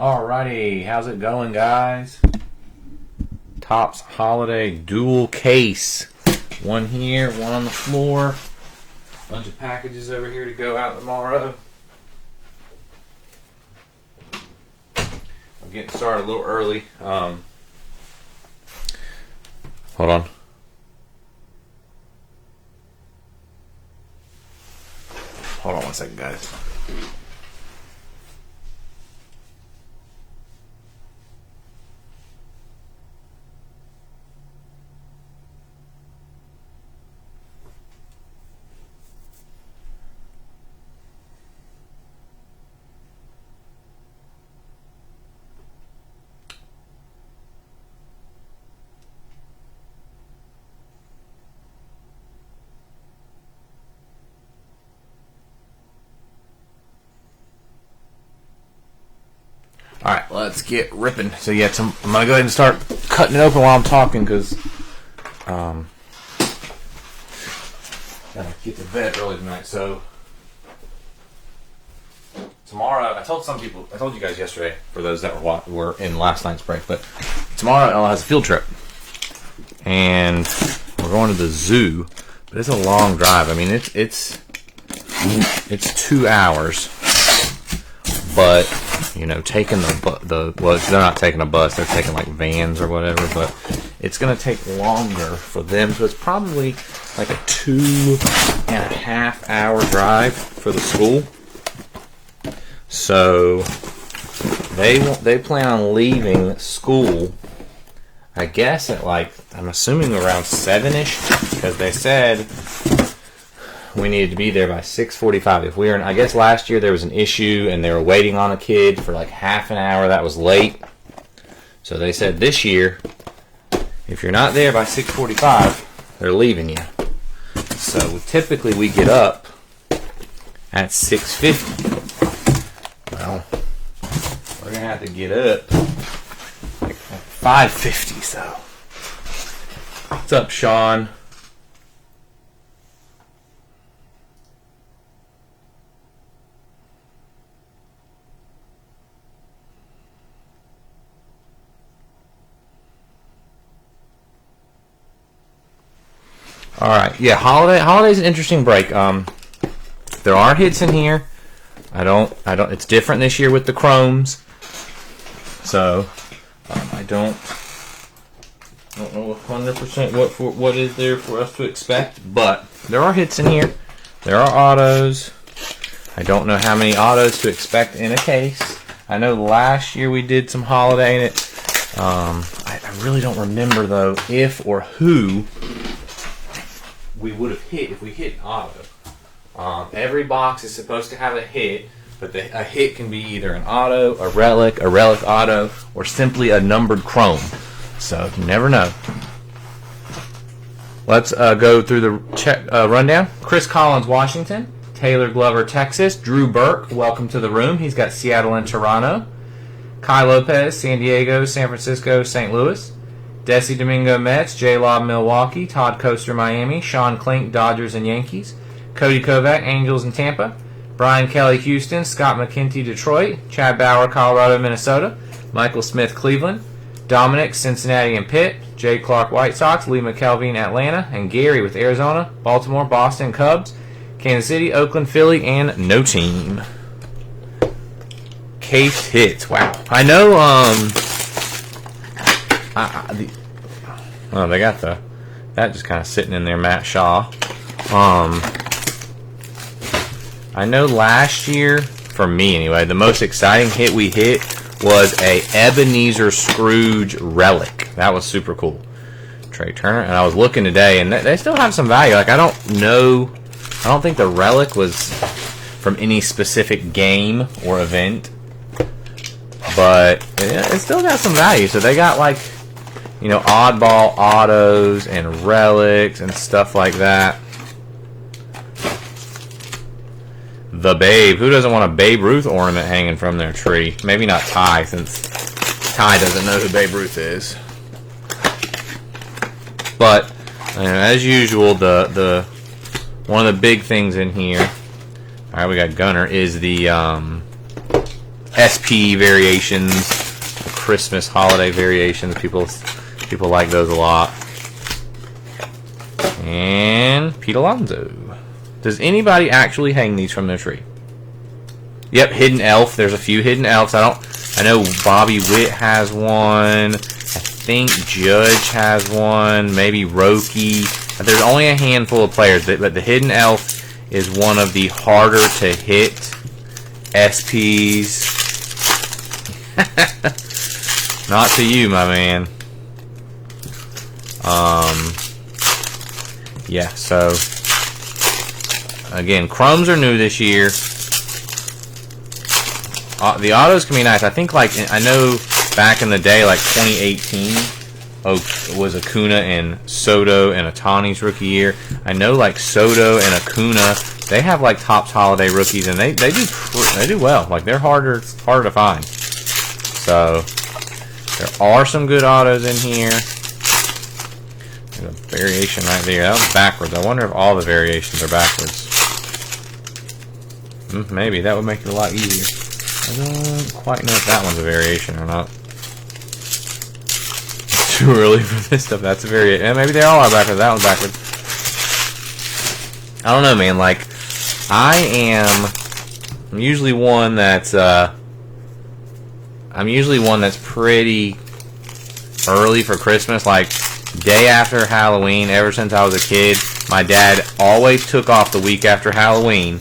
Alrighty, how's it going, guys? Topps Holiday dual case. One here, one on the floor. Bunch of packages over here to go out tomorrow. I'm getting started a little early. Hold on. Hold on one second, guys. Alright, let's get ripping. So yeah, I'm going to go ahead and start cutting it open while I'm talking because gotta get to bed early tonight. So tomorrow, I told you guys yesterday, for those that were in last night's break, but tomorrow Ella has a field trip. And we're going to the zoo, but it's a long drive. I mean, it's 2 hours, but you know, taking well, they're not taking a bus, they're taking like vans or whatever, but it's going to take longer for them, so it's probably like a 2.5 hour drive for the school. So they plan on leaving school, I guess at like, I'm assuming around 7ish, because they said we needed to be there by 6:45. If we were, I guess last year there was an issue and they were waiting on a kid for like half an hour. That was late. So they said this year, if you're not there by 6:45, they're leaving you. So typically we get up at 6:50. Well, we're gonna have to get up like at 5:50. So what's up, Sean? All right, yeah, holiday's an interesting break. There are hits in here. I don't. It's different this year with the chromes. So I don't know 100% what is there for us to expect, but there are hits in here. There are autos. I don't know how many autos to expect in a case. I know last year we did some holiday in it. I really don't remember though if or who we would have hit if we hit an auto. Every box is supposed to have a hit, but a hit can be either an auto, a relic auto, or simply a numbered chrome. So you never know. Let's go through the rundown. Chris Collins, Washington. Taylor Glover, Texas. Drew Burke, welcome to the room. He's got Seattle and Toronto. Kai Lopez, San Diego, San Francisco, St. Louis. Desi Domingo, Mets. J-Lob, Milwaukee. Todd Coaster, Miami. Sean Klink, Dodgers and Yankees. Cody Kovac, Angels and Tampa. Brian Kelly, Houston. Scott McKenty, Detroit. Chad Bauer, Colorado, Minnesota. Michael Smith, Cleveland. Dominic, Cincinnati and Pitt. Jay Clark, White Sox. Lee McKelvey, Atlanta. And Gary with Arizona, Baltimore, Boston, Cubs. Kansas City, Oakland, Philly, and no team. Case hits. Wow. I know, they got that just kind of sitting in there, Matt Shaw. I know last year, for me anyway, the most exciting hit we hit was a Ebenezer Scrooge relic. That was super cool. Trey Turner. And I was looking today, and they still have some value. Like, I don't think the relic was from any specific game or event, but it still got some value. So they got, like, you know, oddball autos and relics and stuff like that. The Babe. Who doesn't want a Babe Ruth ornament hanging from their tree? Maybe not Ty, since Ty doesn't know who Babe Ruth is. But as usual, the one of the big things in here, all right, we got Gunner, is the SP variations, the Christmas holiday variations. People like those a lot. And Pete Alonso. Does anybody actually hang these from their tree? Yep, Hidden Elf. There's a few Hidden Elves. I know Bobby Witt has one. I think Judge has one. Maybe Roki. There's only a handful of players, but the Hidden Elf is one of the harder to hit SPs. Not to you, my man. Yeah, so again, chromes are new this year. The autos can be nice. I think, like, I know back in the day, like 2018, was Acuna and Soto and Ohtani's rookie year. I know, like, Soto and Acuna, they have like Topps holiday rookies, and they do well. Like, they're harder to find. So there are some good autos in here. There's a variation right there. That was backwards. I wonder if all the variations are backwards. Maybe that would make it a lot easier. I don't quite know if that one's a variation or not. It's too early for this stuff. That's a variation. And maybe they all are backwards. That one's backwards. I don't know, man. Like, I'm usually one that's pretty early for Christmas. Like, day after Halloween. Ever since I was a kid, my dad always took off the week after Halloween.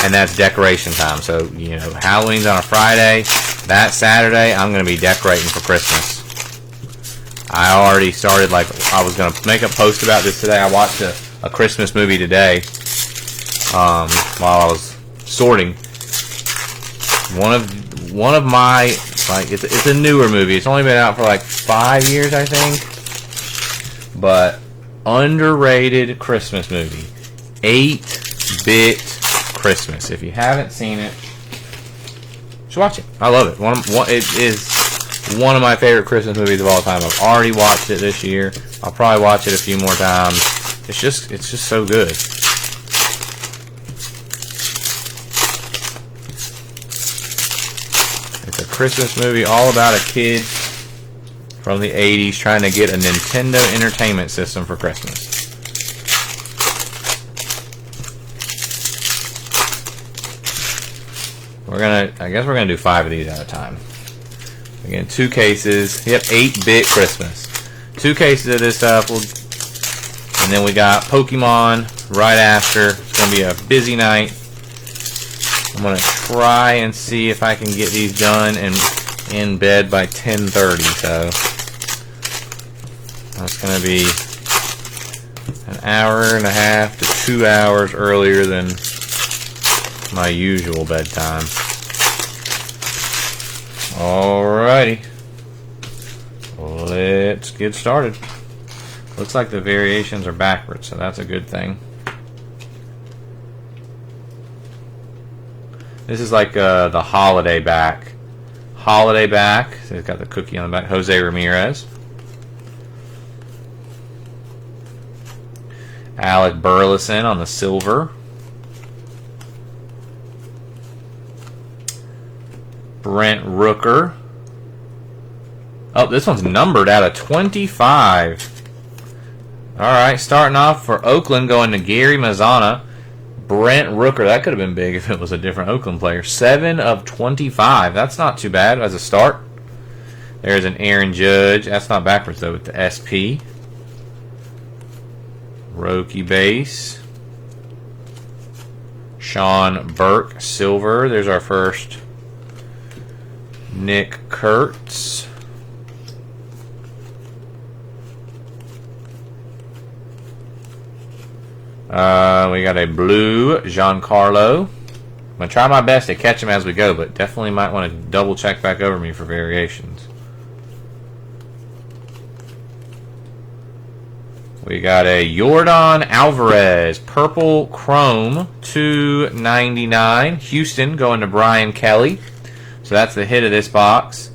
And that's decoration time. So, you know, Halloween's on a Friday. That Saturday, I'm going to be decorating for Christmas. I already started, like, I was going to make a post about this today. I watched a Christmas movie today while I was sorting. One of my, like, it's a newer movie. It's only been out for like 5 years, I think. But underrated Christmas movie. 8-Bit Christmas. If you haven't seen it, you should watch it. I love it. It is one of my favorite Christmas movies of all time. I've already watched it this year. I'll probably watch it a few more times. It's just so good. It's a Christmas movie all about a kid from the 80s trying to get a Nintendo Entertainment System for Christmas. I guess we're gonna do 5 of these at a time. Again, 2 cases. Yep, 8-Bit Christmas. 2 cases of this stuff. And then we got Pokemon right after. It's gonna be a busy night. I'm gonna try and see if I can get these done and in bed by 10:30. So that's gonna be an hour and a half to 2 hours earlier than my usual bedtime. Alrighty, let's get started. Looks like the variations are backwards, so that's a good thing. This is like the holiday back. Holiday back. So it's got the cookie on the back. Jose Ramirez. Alec Burleson on the silver. Brent Rooker. Oh, this one's numbered out of 25. Alright, starting off for Oakland, going to Gary Mazzana. Brent Rooker, that could have been big if it was a different Oakland player. 7 of 25. That's not too bad as a start. There's an Aaron Judge. That's not backwards, though, with the SP. Roki base. Sean Burke, silver. There's our first Nick Kurtz. We got a blue Giancarlo. I'm going to try my best to catch them as we go, but definitely might want to double check back over me for variations. We got a Yordan Alvarez, purple chrome, $2.99. Houston going to Brian Kelly. So that's the hit of this box.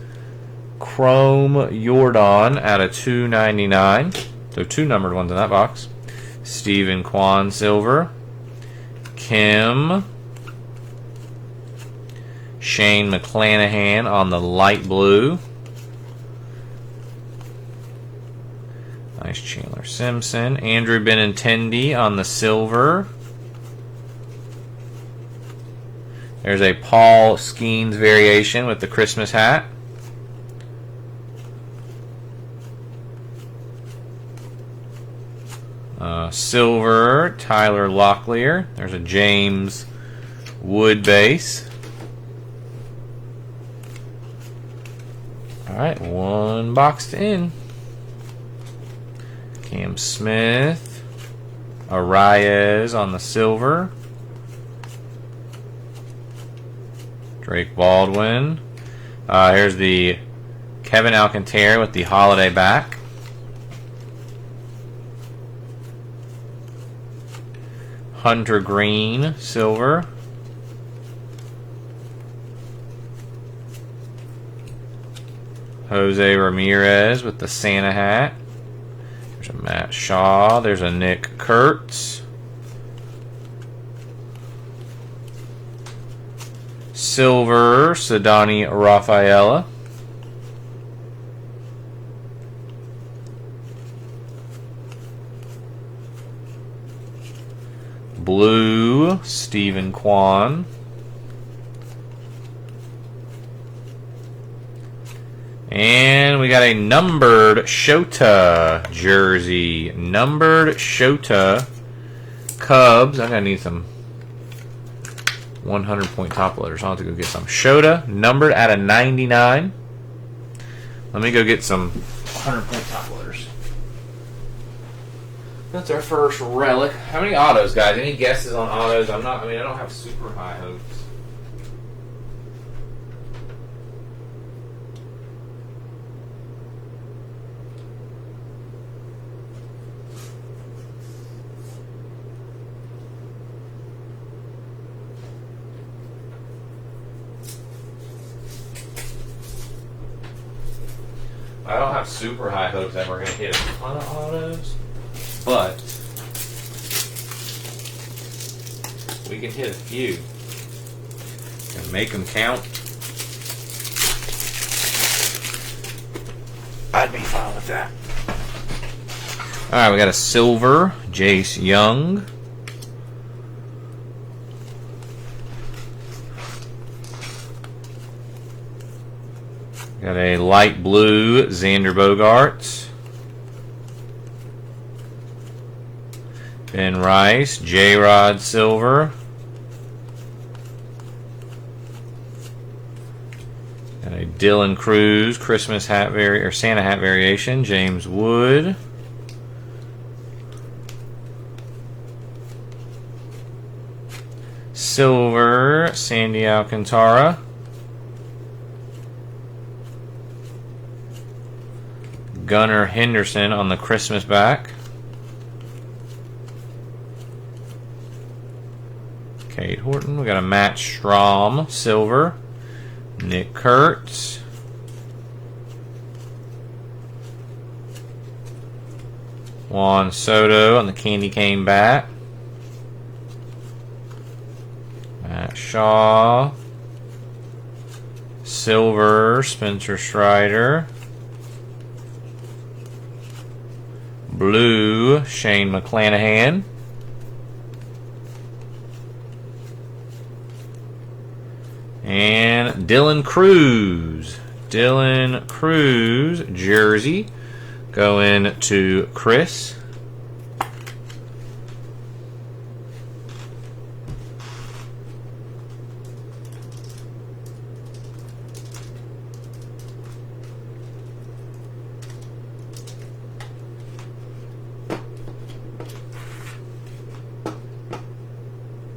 Chrome Yordan out of $2.99. So 2 numbered ones in that box. Stephen Kwan silver. Kim Shane McClanahan on the light blue. Nice Chandler Simpson. Andrew Benintendi on the silver. There's a Paul Skeens variation with the Christmas hat. Silver, Tyler Locklear. There's a James Wood base. Alright, one boxed in. Cam Smith. Arraez on the silver. Drake Baldwin. Here's the Kevin Alcantara with the holiday back. Hunter Green, silver. Jose Ramirez with the Santa hat. There's a Matt Shaw. There's a Nick Kurtz. Silver, Sadani Rafaela. Blue, Stephen Kwan. And we got a numbered Shota jersey. Numbered Shota Cubs. I'm going to need some 100-point top loaders. I'll have to go get some. Shota, numbered out of 99. Let me go get some 100-point top loaders. That's our first relic. How many autos, guys? Any guesses on autos? I don't have super high hopes. I don't have super high hopes that we're going to hit a ton of autos. But we can hit a few and make them count. I'd be fine with that. Alright, we got a silver Jace Young. Got a light blue Xander Bogaerts. Ben Rice, J-Rod silver. And a Dylan Cruz Christmas hat or Santa hat variation. James Wood. Silver, Sandy Alcantara. Gunnar Henderson on the Christmas back. Kate Horton. We got a Matt Strahm, silver. Nick Kurtz. Juan Soto on the candy cane bat. Matt Shaw. Silver, Spencer Strider. Blue, Shane McClanahan. And Dylan Cruz. Dylan Cruz jersey going to Chris.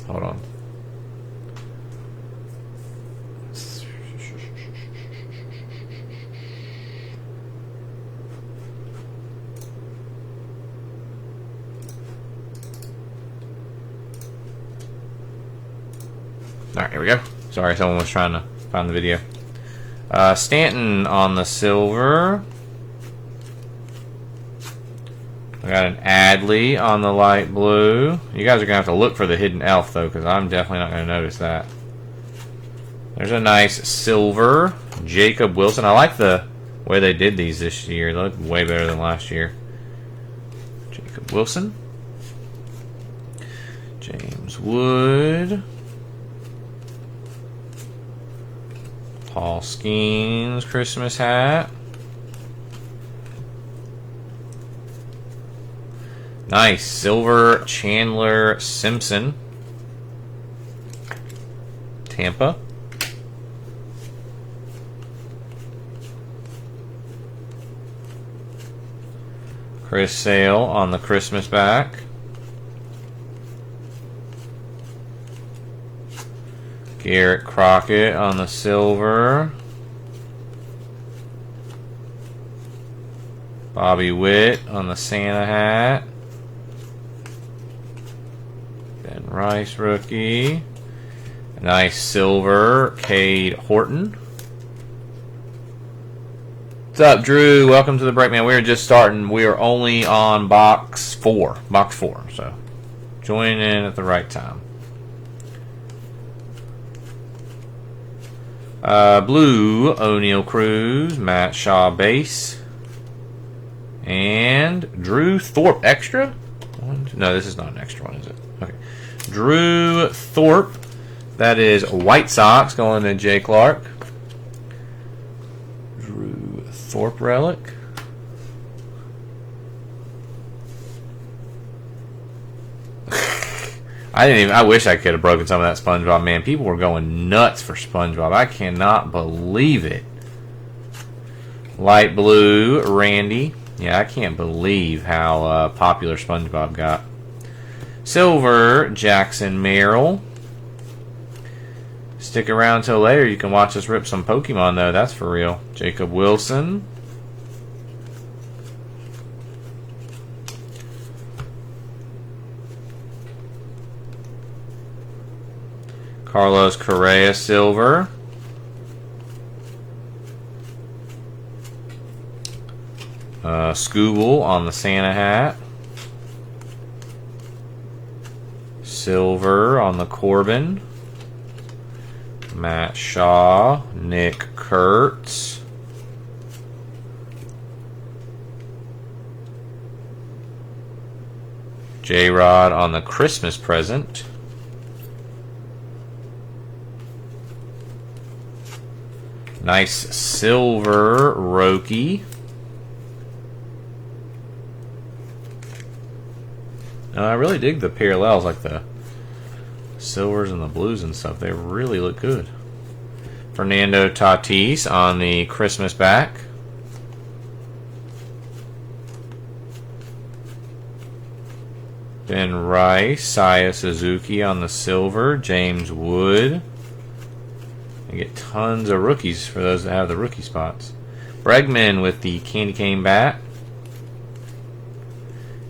Hold on. Alright, here we go. Sorry, someone was trying to find the video. Stanton on the silver. I got an Adley on the light blue. You guys are going to have to look for the hidden elf, though, because I'm definitely not going to notice that. There's a nice silver Jacob Wilson. I like the way they did these this year. They look way better than last year. Jacob Wilson. James Wood. Paul Skeens Christmas hat. Nice silver Chandler Simpson. Tampa. Chris Sale on the Christmas back. Garrett Crockett on the silver. Bobby Witt on the Santa hat. Ben Rice rookie. Nice silver Cade Horton. What's up, Drew? Welcome to the break, man. We're just starting. We are only on box 4. Box 4. So join in at the right time. Blue O'Neal Cruz, Matt Shaw base, and Drew Thorpe extra. No, this is not an extra one, is it? Okay, Drew Thorpe. That is White Sox going to Jay Clark. Drew Thorpe relic. I wish I could have broken some of that SpongeBob, man. People were going nuts for SpongeBob. I cannot believe it. Light blue, Randy. Yeah, I can't believe how popular SpongeBob got. Silver, Jackson Merrill. Stick around till later. You can watch us rip some Pokemon, though. That's for real. Jacob Wilson. Carlos Correa silver. Scooble on the Santa hat. Silver on the Corbin. Matt Shaw. Nick Kurtz. J-Rod on the Christmas present. Nice silver Roki. Now, I really dig the parallels, like the silvers and the blues and stuff. They really look good. Fernando Tatis on the Christmas back. Ben Rice, Saya Suzuki on the silver. James Wood. You get tons of rookies for those that have the rookie spots. Bregman with the candy cane bat.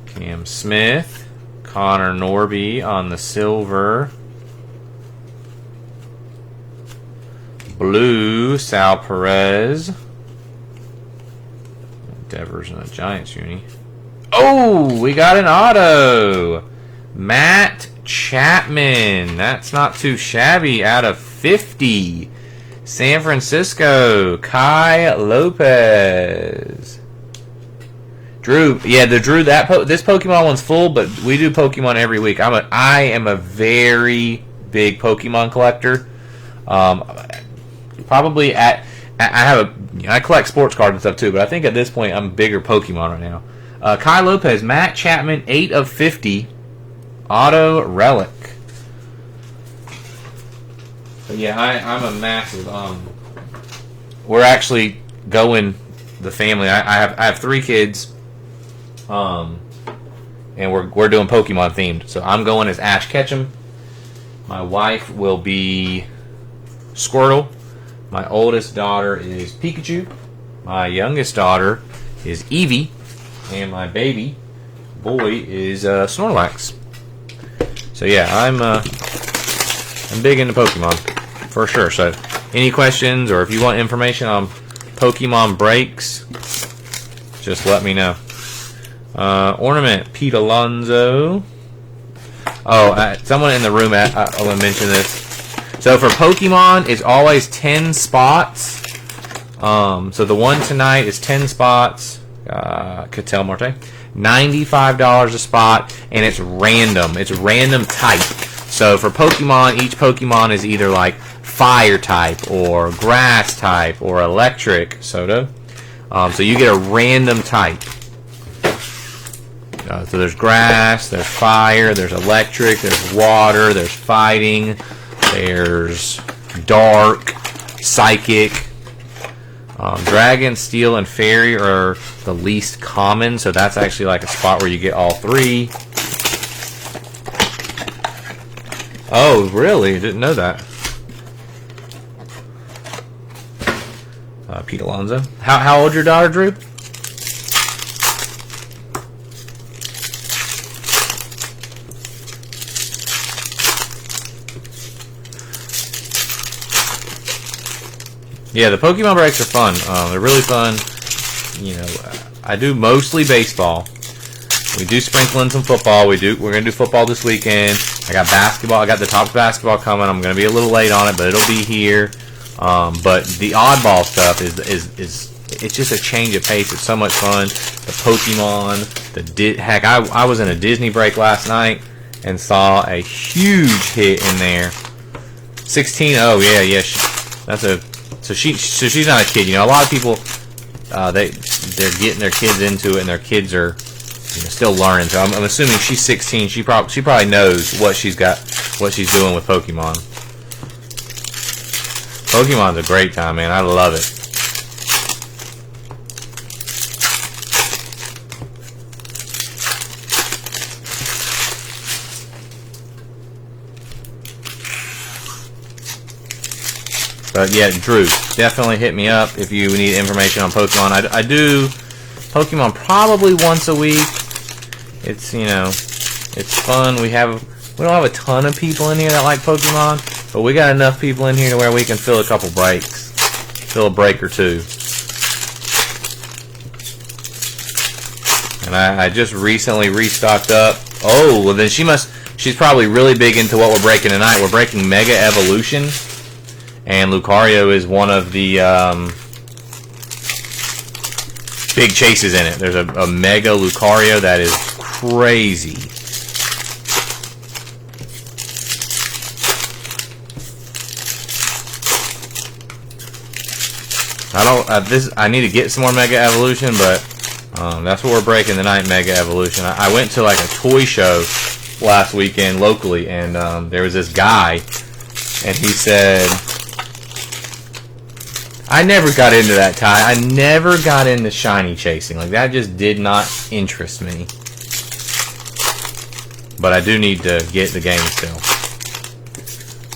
Cam Smith. Connor Norby on the silver. Blue, Sal Perez. Devers and the Giants uni. Oh, we got an auto. Matt Chapman. That's not too shabby. Out of 50. San Francisco, Kai Lopez. Drew, yeah, this Pokemon one's full, but we do Pokemon every week. I am a very big Pokemon collector. Probably I collect sports cards and stuff too, but I think at this point I'm bigger Pokemon right now. Kai Lopez, Matt Chapman, 8 of 50, auto relic. So yeah, I'm a massive. We're actually going the family. I have 3 kids. And we're doing Pokemon themed. So I'm going as Ash Ketchum. My wife will be Squirtle. My oldest daughter is Pikachu. My youngest daughter is Eevee. And my baby boy is Snorlax. So yeah, I'm big into Pokemon for sure. So any questions or if you want information on Pokemon breaks, just let me know. Ornament, Pete Alonso. Oh, someone in the room, I want to mention this. So for Pokemon, it's always 10 spots. So the one tonight is 10 spots. Cattell Marte. $95 a spot, and it's random. It's random type. So for Pokemon, each Pokemon is either like fire type or grass type or electric. Soda. So you get a random type. So there's grass, there's fire, there's electric, there's water, there's fighting, there's dark, psychic. Dragon, steel, and fairy are the least common, so that's actually like a spot where you get all three. Oh, really? Didn't know that. Pete Alonso. How old's your daughter, Drew? Yeah, the Pokemon breaks are fun. They're really fun. You know, I do mostly baseball. We do sprinkle in some football. We're gonna do football this weekend. I got basketball. I got the Topps basketball coming. I'm gonna be a little late on it, but it'll be here. But the oddball stuff is it's just a change of pace. It's so much fun. The Pokemon, heck, I was in a Disney break last night and saw a huge hit in there. 16. Oh yeah. So she's not a kid. You know, a lot of people they're getting their kids into it, and their kids are still learning. So I'm assuming she's 16. She probably knows what she's doing with Pokemon. Pokemon's a great time, man. I love it. But yeah, Drew, definitely hit me up if you need information on Pokemon. I do Pokemon probably once a week. It's it's fun. We don't have a ton of people in here that like Pokemon, but we got enough people in here to where we can fill a couple breaks, fill a break or two. And I just recently restocked up. Oh, well then she's probably really big into what we're breaking tonight. We're breaking Mega Evolution. And Lucario is one of the big chases in it. There's a Mega Lucario that is crazy. I need to get some more Mega Evolution, but that's what we're breaking tonight, Mega Evolution. I went to like a toy show last weekend locally, and there was this guy, and he said, I never got into that, Ty. I never got into shiny chasing. Like, that just did not interest me. But I do need to get the game still.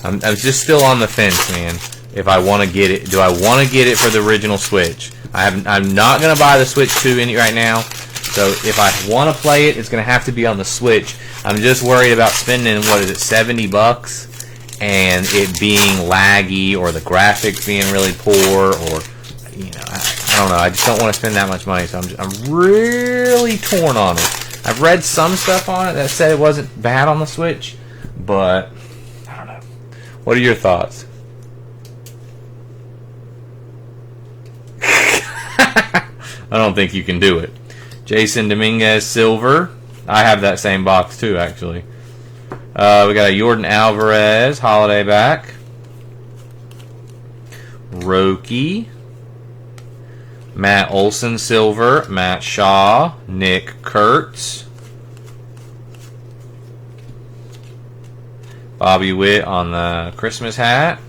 I'm just still on the fence, man. If I want to get it. Do I want to get it for the original Switch? I'm not going to buy the Switch 2 right now. So if I want to play it, it's going to have to be on the Switch. I'm just worried about spending, what is it, $70? And it being laggy, or the graphics being really poor, or I don't know. I just don't want to spend that much money, so I'm really torn on it. I've read some stuff on it that said it wasn't bad on the Switch, but I don't know. What are your thoughts? I don't think you can do it. Jason Dominguez Silver. I have that same box too, actually. We got a Jordan Alvarez holiday back. Roki. Matt Olson silver. Matt Shaw. Nick Kurtz. Bobby Witt on the Christmas hat.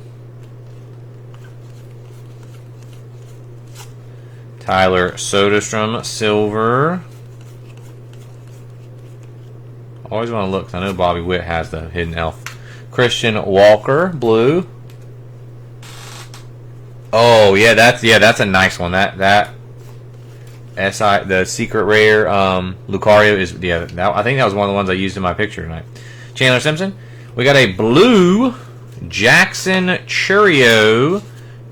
Tyler Soderstrom silver. Always want to look, 'cause I know Bobby Witt has the hidden elf. Christian Walker, blue. Oh yeah, that's a nice one. The secret rare Lucario is I think that was one of the ones I used in my picture tonight. Chandler Simpson. We got a blue Jackson Churio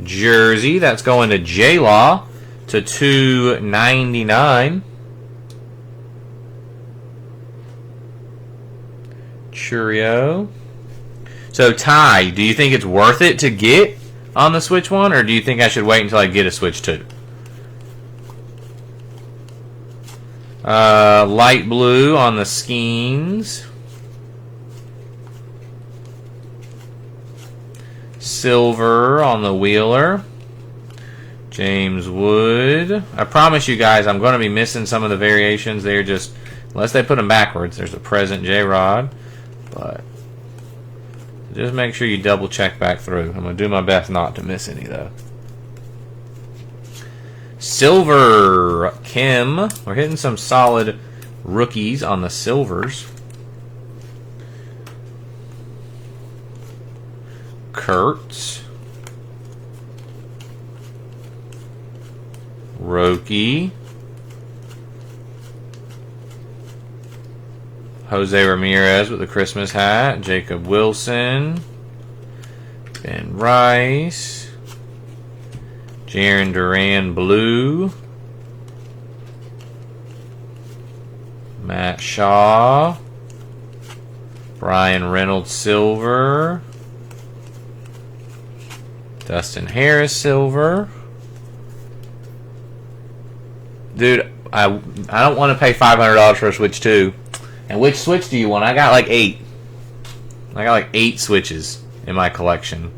jersey that's going to J-Law to $2.99. Churio. So, Ty, do you think it's worth it to get on the Switch 1, or do you think I should wait until I get a Switch 2? Light blue on the Skeens. Silver on the Wheeler. James Wood. I promise you guys, I'm going to be missing some of the variations. They're just, unless they put them backwards. There's a present J-Rod. But just make sure you double check back through. I'm going to do my best not to miss any, though. Silver Kim. We're hitting some solid rookies on the silvers. Kurtz. Roki. Jose Ramirez with the Christmas hat. Jacob Wilson. Ben Rice. Jaron Duran blue. Matt Shaw. Brian Reynolds silver. Dustin Harris silver. Dude, I don't want to pay $500 for a Switch 2. And which Switch do you want? I got like 8. I got like 8 Switches in my collection.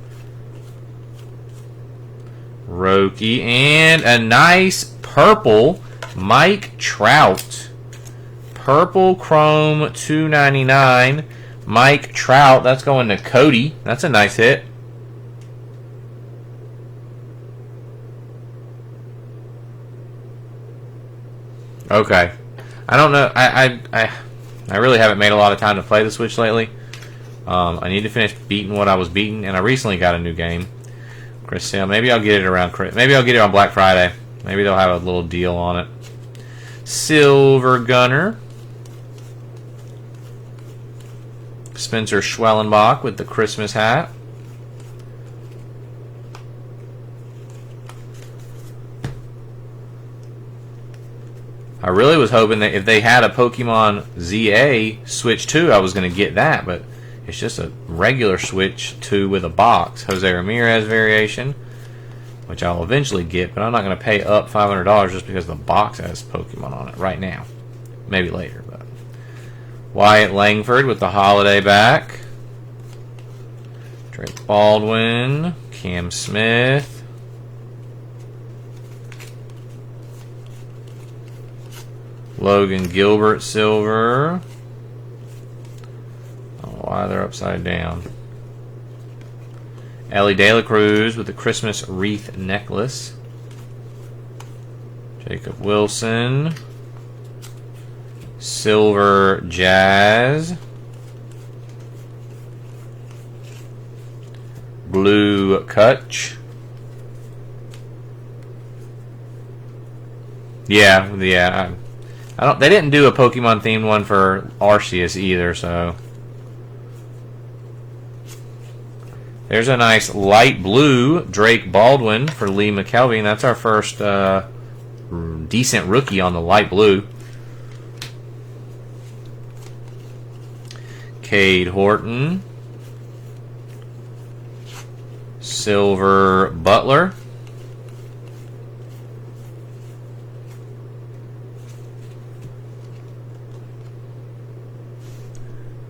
Roki. And a nice purple Mike Trout. Purple Chrome $2.99. Mike Trout. That's going to Cody. That's a nice hit. Okay. I don't know. I really haven't made a lot of time to play the Switch lately. I need to finish beating what I was beating, and I recently got a new game. Chris Sale. Maybe I'll get it around. Maybe I'll get it on Black Friday. Maybe they'll have a little deal on it. Silver Gunner. Spencer Schwellenbach with the Christmas hat. I really was hoping that if they had a Pokemon ZA Switch 2, I was going to get that, but it's just a regular Switch 2 with a box. Jose Ramirez variation, which I'll eventually get, but I'm not going to pay up $500 just because the box has Pokemon on it right now. Maybe later, but Wyatt Langford with the holiday back. Drake Baldwin, Cam Smith. Logan Gilbert silver. I don't know why they're upside down. Ellie De La Cruz with the Christmas wreath necklace. Jacob Wilson. Silver Jazz. Blue Kutch. Yeah. They didn't do a Pokemon themed one for Arceus either, so there's a nice light blue Drake Baldwin for Lee McKelvey. That's our first decent rookie on the light blue. Cade Horton. Silver Butler.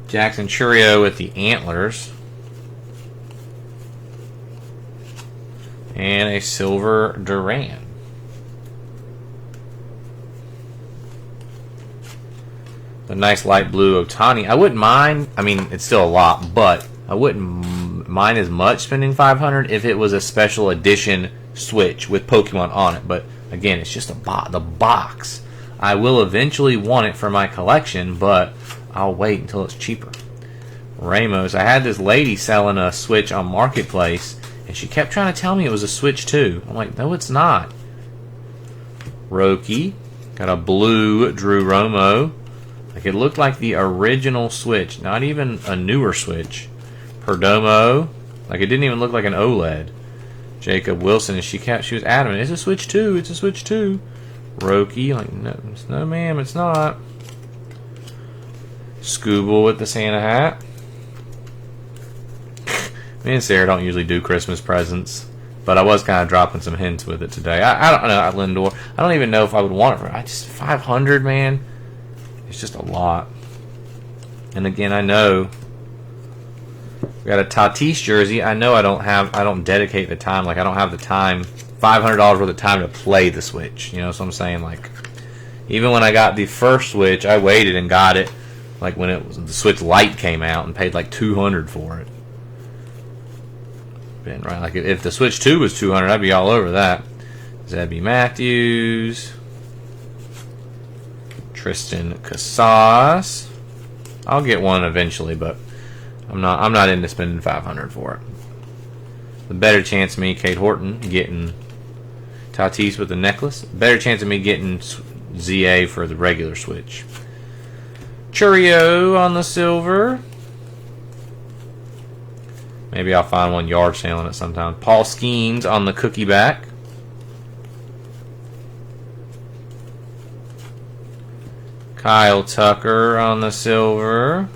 Jackson Churio with the antlers. And a silver Duran. The nice light blue Otani. I wouldn't mind. I mean, it's still a lot, but I wouldn't mind as much spending $500 if it was a special edition Switch with Pokemon on it. But again, it's just the box. I will eventually want it for my collection, but I'll wait until it's cheaper. Ramos. I had this lady selling a Switch on Marketplace, and she kept trying to tell me it was a Switch 2. I'm like, no, it's not. Roki. Got a blue Drew Romo. Like, it looked like the original Switch, not even a newer Switch. Perdomo. Like, it didn't even look like an OLED. Jacob Wilson, and she was adamant, it's a Switch 2, it's a Switch 2. Roki. Like, no ma'am, it's not. Scooble with the Santa hat. Me and Sarah don't usually do Christmas presents, but I was kind of dropping some hints with it today. I don't know, Lindor. I don't even know if I would want it for. 500, man. It's just a lot. And again, I know we got a Tatis jersey. I know I don't dedicate the time. Like, I don't have the time, $500 worth of time to play the Switch. You know, so I'm saying, like, even when I got the first Switch, I waited and got it, like when the Switch Lite came out, and paid like $200 for it. Been right. Like, if the Switch 2 was $200, I'd be all over that. Zebby Matthews, Tristan Casas. I'll get one eventually, but I'm not into spending $500 for it. The better chance of me, Kate Horton, getting Tatis with the necklace. Better chance of me getting ZA for the regular Switch. Churio on the silver. Maybe I'll find one yard sailing it sometime. Paul Skeens on the cookie back. Kyle Tucker on the silver.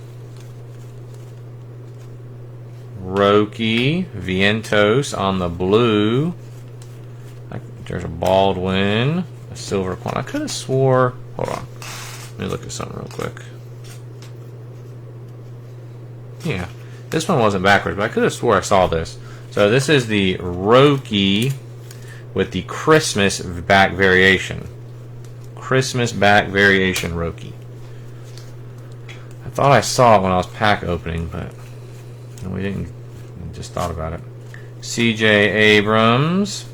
Roki Vientos on the blue. There's a Baldwin, a silver coin. I could have swore. Hold on. Let me look at something real quick. Yeah, this one wasn't backwards, but I could have swore I saw this. So this is the Roki with the Christmas back variation. Christmas back variation Roki. I thought I saw it when I was pack opening, but we didn't. We just thought about it. CJ Abrams.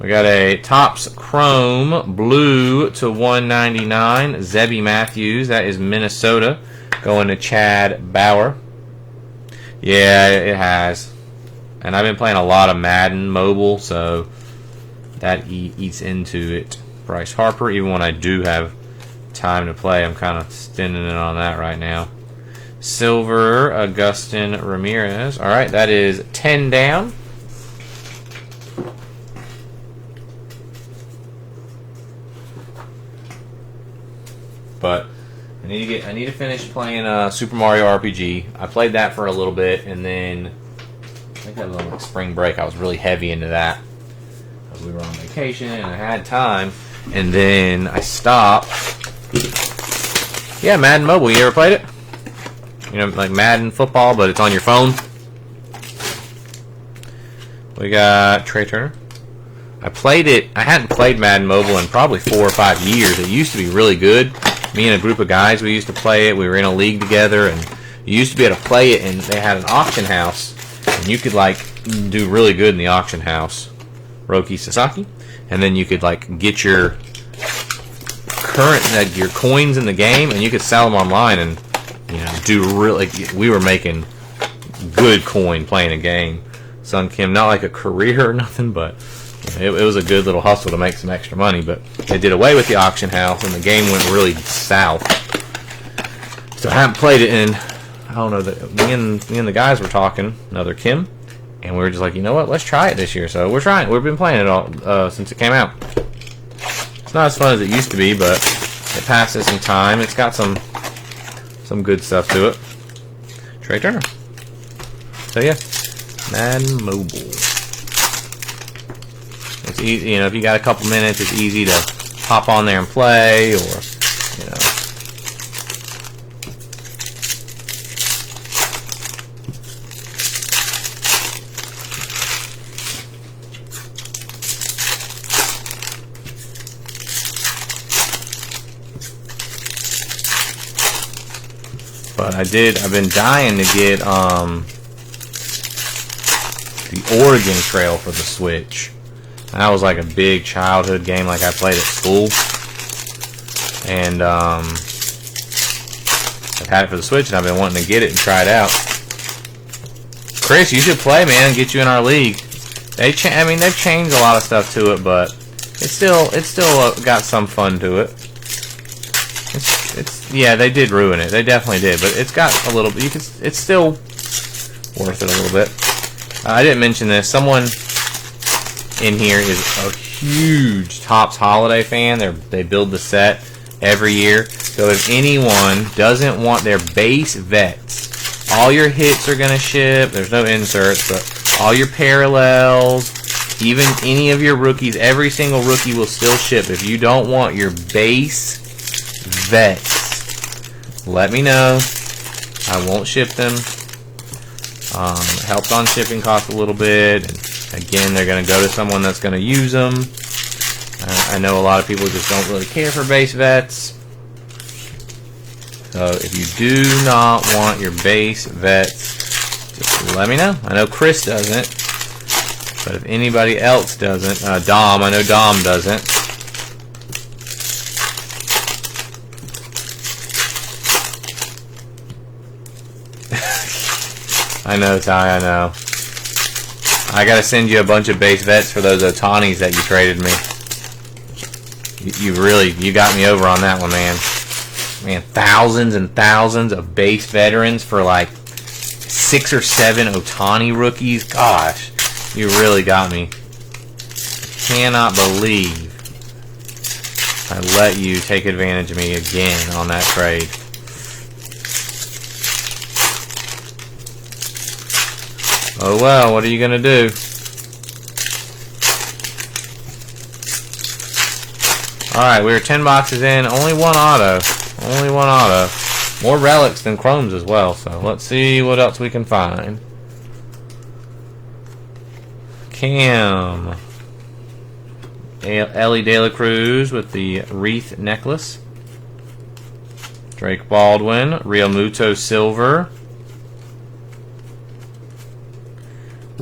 We got a Topps Chrome blue to 199. Zebby Matthews. That is Minnesota. Going to Chad Bauer. Yeah, it has. And I've been playing a lot of Madden Mobile, so that eats into it. Bryce Harper, even when I do have time to play, I'm kind of spending it on that right now. Silver, Augustin Ramirez. All right, that is 10 down. But I need to finish playing Super Mario RPG. I played that for a little bit, and then I think that was on like spring break. I was really heavy into that because we were on vacation and I had time. And then I stopped. Yeah, Madden Mobile. You ever played it? You know, like Madden football, but it's on your phone. We got Trey Turner. I played it. I hadn't played Madden Mobile in probably 4 or 5 years. It used to be really good. Me and a group of guys, we used to play it. We were in a league together, and you used to be able to play it, and they had an auction house, and you could, like, do really good in the auction house. Roki Sasaki. And then you could, like, get your current, like, your coins in the game, and you could sell them online and, you know, do really, we were making good coin playing a game. Sun Kim, not like a career or nothing, but it was a good little hustle to make some extra money. But they did away with the auction house, and the game went really south. So I haven't played it in, I don't know, me and the guys were talking, another Kim, and we were just like, you know what, let's try it this year. So we're trying. We've been playing it all since it came out. It's not as fun as it used to be, but it passes some time. It's got some good stuff to it. Trey Turner. So yeah, Madden Mobile. It's easy, you know, if you got a couple minutes, it's easy to hop on there and play, or, you know. But I've been dying to get the Oregon Trail for the Switch. That was like a big childhood game, like I played at school. And I've had it for the Switch, and I've been wanting to get it and try it out. Chris, you should play, man, and get you in our league. They've changed a lot of stuff to it, but it's still got some fun to it. Yeah, they did ruin it. They definitely did, but it's got a little. It's still worth it a little bit. I didn't mention this. Someone in here is a huge Topps Holiday fan. They build the set every year. So if anyone doesn't want their base vets All your hits are going to ship. There's no inserts, but all your parallels, even any of your rookies, every single rookie will still ship. If you don't want your base vets, let me know. I won't ship them. Helped on shipping costs a little bit. And again, they're going to go to someone that's going to use them. I know a lot of people just don't really care for base vets. So if you do not want your base vets, just let me know. I know Chris doesn't, but if anybody else doesn't, Dom, I know Dom doesn't. I know, Ty, I know. I gotta send you a bunch of base vets for those Otanis that you traded me. You got me over on that one, man. Man, thousands and thousands of base veterans for like 6 or 7 Ohtani rookies. Gosh, you really got me. Cannot believe I let you take advantage of me again on that trade. Oh well, what are you gonna do? Alright, we were 10 boxes in, only one auto. Only one auto. More relics than chromes as well, so let's see what else we can find. Cam. Ellie De La Cruz with the wreath necklace. Drake Baldwin. Real Muto Silver.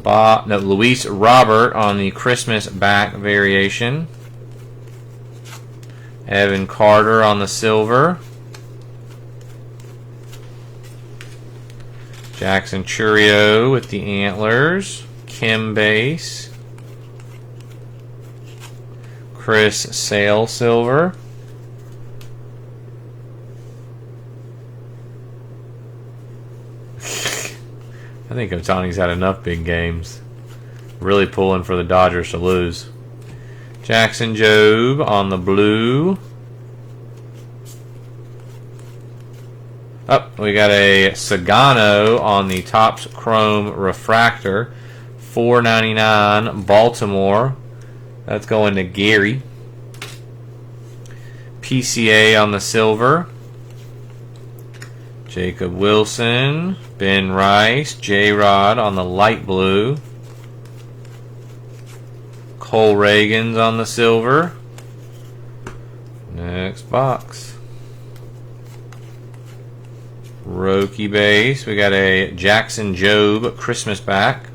Luis Robert on the Christmas back variation. Evan Carter on the silver. Jackson Churio with the antlers. Kim base. Chris Sale silver. I think Ohtani's had enough big games. Really pulling for the Dodgers to lose. Jackson Jobe on the blue. We got a Sagano on the Topps Chrome Refractor. $4.99 Baltimore. That's going to Gary. PCA on the silver. Jacob Wilson. Ben Rice. J-Rod on the light blue. Cole Reagans on the silver. Next box. Roki base. We got a Jackson Jobe Christmas back.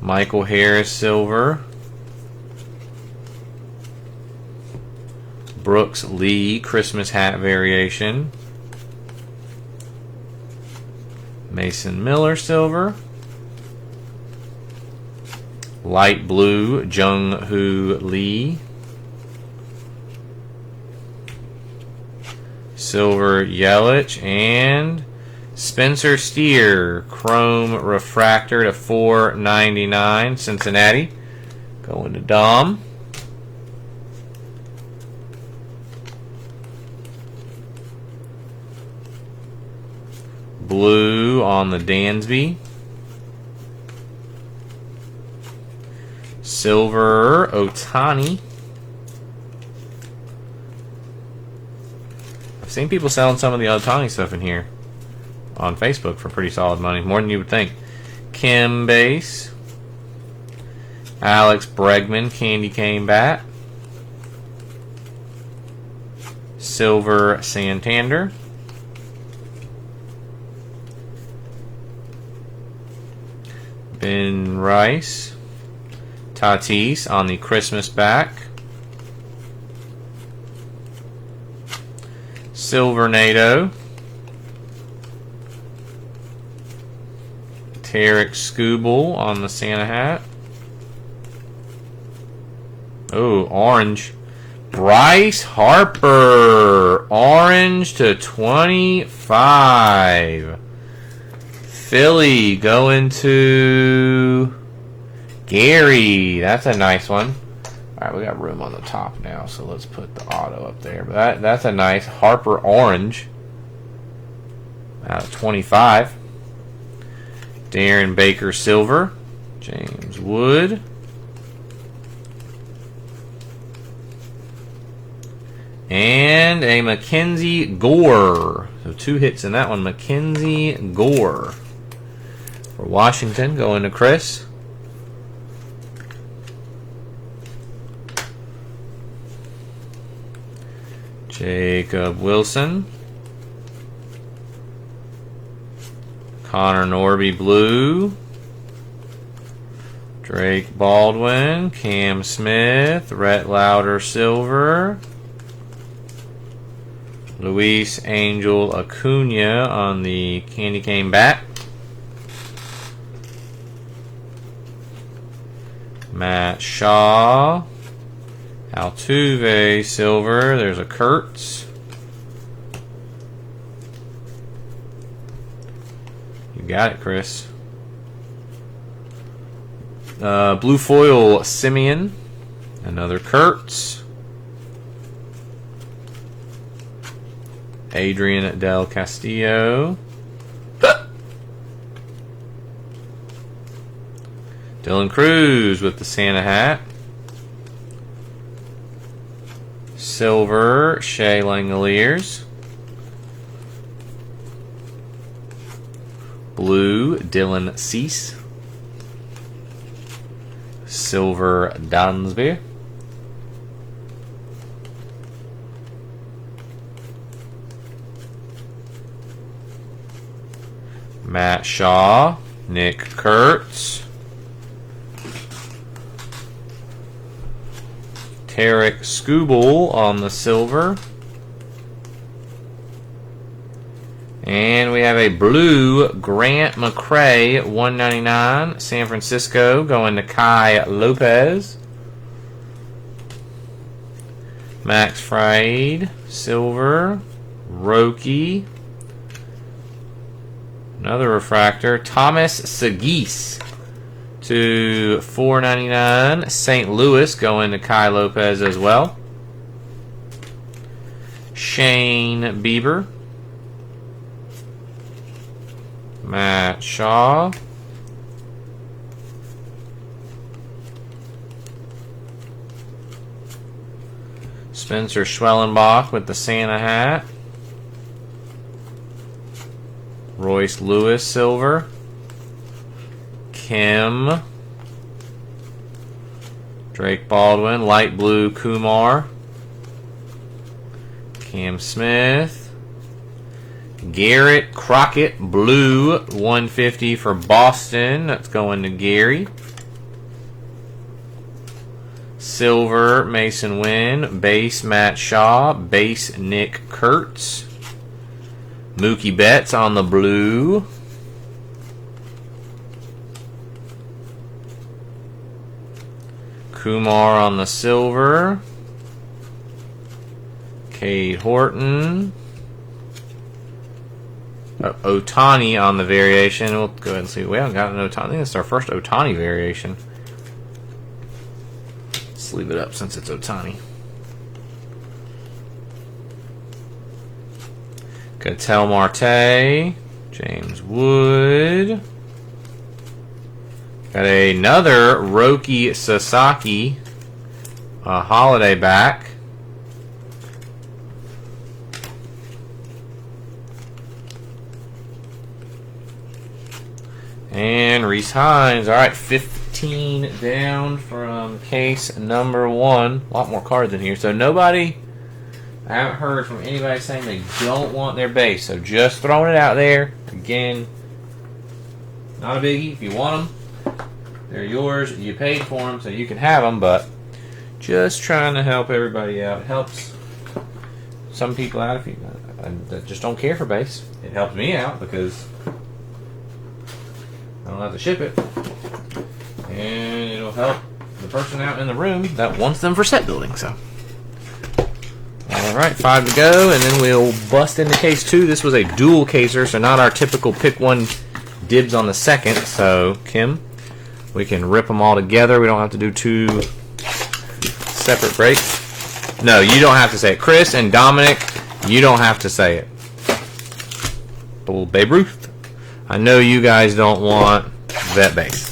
Michael Harris silver. Brooks Lee Christmas hat variation. Mason Miller silver. Light blue Jung-Hoo Lee. Silver Yelich and Spencer Steer Chrome Refractor to $4.99 Cincinnati. Going to Dom. Blue on the Dansby. Silver Ohtani. I've seen people selling some of the Ohtani stuff in here on Facebook for pretty solid money, more than you would think. Kim base. Alex Bregman candy cane bat. Silver Santander. Ben Rice. Tatis on the Christmas back. Silver Nato. Tarek Skubal on the Santa hat. Oh, orange. Bryce Harper. Orange to 25. Philly going to Gary. That's a nice one. All right, we got room on the top now, so let's put the auto up there. But that's a nice Harper orange out of 25. Darren Baker silver. James Wood. And a Mackenzie Gore. So 2 hits in that one. Mackenzie Gore. For Washington, going to Chris. Jacob Wilson. Connor Norby blue. Drake Baldwin. Cam Smith. Rhett Lauder silver. Luis Angel Acuna on the candy cane bat. Matt Shaw. Altuve silver. There's a Kurtz. You got it, Chris. Blue foil Simeon. Another Kurtz. Adrian Del Castillo. Dylan Cruz with the Santa hat. Silver, Shea Langoliers. Blue, Dylan Cease. Silver, Dansby. Matt Shaw, Nick Kurtz. Tarek Skubal on the silver. And we have a blue Grant McCray, 199, San Francisco, going to Kai Lopez. Max Fried, silver. Roki. Another refractor. Thomas Sagis to 499. St. Louis going to Kai Lopez as well. Shane Bieber. Matt Shaw. Spencer Schwellenbach with the Santa hat. Royce Lewis silver. Kim. Drake Baldwin, light blue Kumar. Cam Smith. Garrett Crockett, blue, 150 for Boston. That's going to Gary. Silver, Mason Wynn. Base, Matt Shaw. Base, Nick Kurtz. Mookie Betts on the blue. Kumar on the silver. Cade Horton. Ohtani on the variation. We'll go ahead and see. We haven't got an Ohtani. I think this is our first Ohtani variation. Let's leave it up since it's Ohtani. Ketel Marte. James Wood. Got another Roki Sasaki. Holiday back. And Reese Hines. All right, 15 down from case number 1. A lot more cards in here. So nobody, I haven't heard from anybody saying they don't want their base. So just throwing it out there. Again, not a biggie. If you want them, they're yours. You paid for them, so you can have them. But just trying to help everybody out. It helps some people out if you that just don't care for base. It helps me out because I don't have to ship it, and it'll help the person out in the room that wants them for set building. So, all right, 5 to go, and then we'll bust into case 2. This was a dual caser, so not our typical pick one dibs on the second. So, Kim, we can rip them all together. We don't have to do 2 separate break? No, you don't have to say it. Chris and Dominic, you don't have to say it. Old Babe Ruth. I know you guys don't want that base.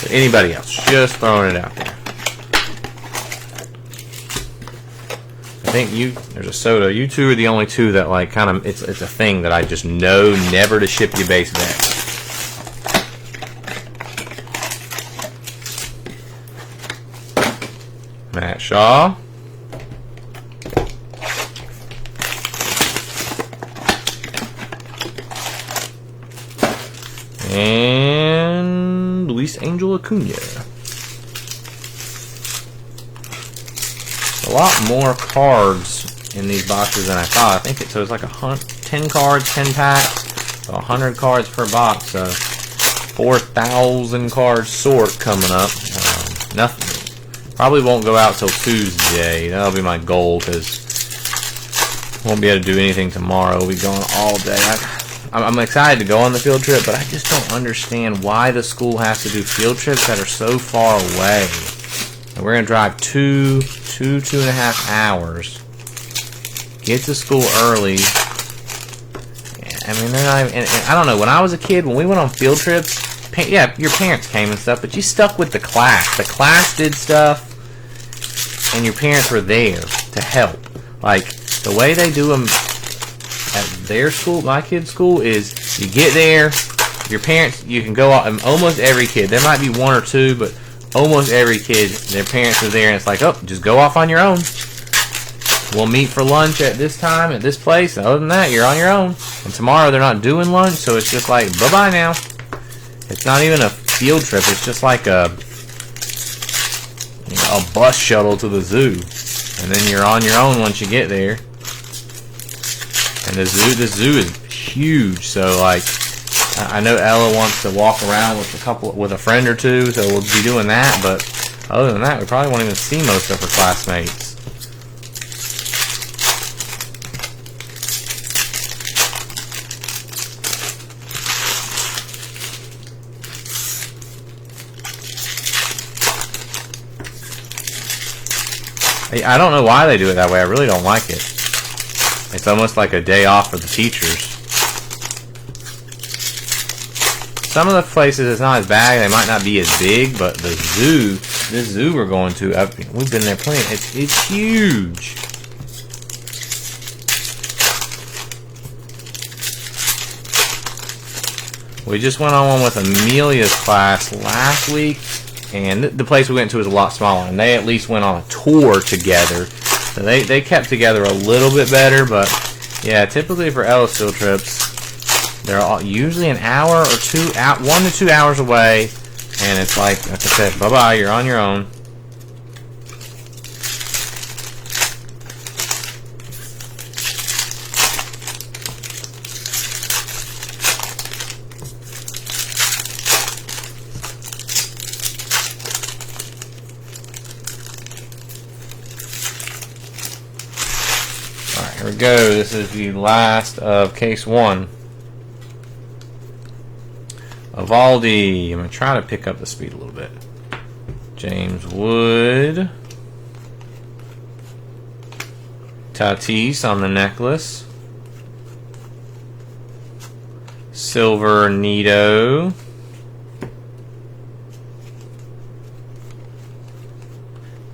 But anybody else, just throwing it out there. I think there's a Soto. You two are the only two that like kind of, it's a thing that I just know never to ship you base back. Matt Shaw. And Luis Angel Acuna. A lot more cards in these boxes than I thought. I think so it's like 10 cards, 10 packs, so 100 cards per box. So 4,000 card sort coming up. Nothing. Probably won't go out till Tuesday. That'll be my goal because won't be able to do anything tomorrow. We'll be gone all day. I'm excited to go on the field trip, but I just don't understand why the school has to do field trips that are so far away. And we're going to drive two and a half hours. Get to school early. I mean, they're not even, and I don't know, when I was a kid, when we went on field trips, yeah, your parents came and stuff, but you stuck with the class. The class did stuff, and your parents were there to help. Like, the way they do them at their school, my kid's school, is you get there, your parents, you can go off, almost every kid, there might be one or two, but almost every kid, their parents are there, and it's like, oh, just go off on your own. We'll meet for lunch at this time, at this place. Other than that, you're on your own. And tomorrow, they're not doing lunch, so it's just like, bye-bye now. It's not even a field trip. It's just like a bus shuttle to the zoo. And then you're on your own once you get there. And this zoo is huge, so like, I know Ella wants to walk around with a friend or two, so we'll be doing that, but other than that, we probably won't even see most of her classmates. I don't know why they do it that way. I really don't like it. It's almost like a day off for the teachers. Some of the places it's not as bad. They might not be as big, but the zoo, this zoo we're going to, we've been there plenty. It's huge. We just went on one with Amelia's class last week. And the place we went to was a lot smaller, and they at least went on a tour together. So they kept together a little bit better, but yeah, typically for Ella's field trips, they're usually an hour or 1 to 2 hours away, and it's like I said, bye-bye, you're on your own. Here we go. This is the last of case 1. Evaldi. I'm going to try to pick up the speed a little bit. James Wood. Tatis on the necklace. Silver Nito.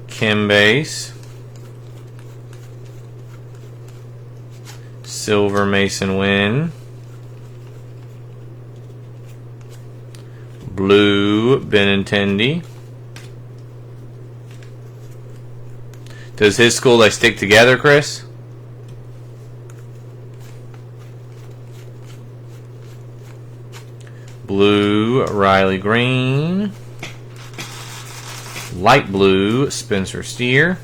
Kim base. Silver Mason Wynn. Blue Benintendi. Does his school, they stick together, Chris? Blue Riley Green. Light blue Spencer Steer.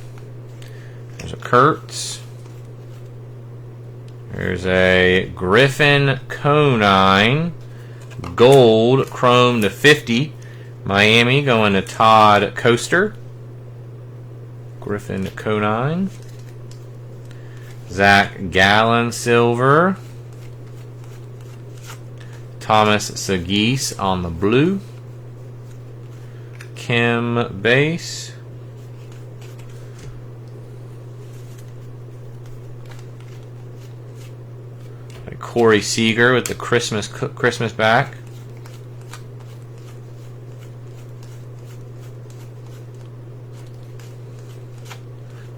There's a Kurtz. There's a Griffin Conine, gold, chrome to 50. Miami going to Todd Coaster. Griffin Conine. Zach Gallen, silver. Thomas Sagis on the blue. Kim base. Corey Seager with the Christmas back.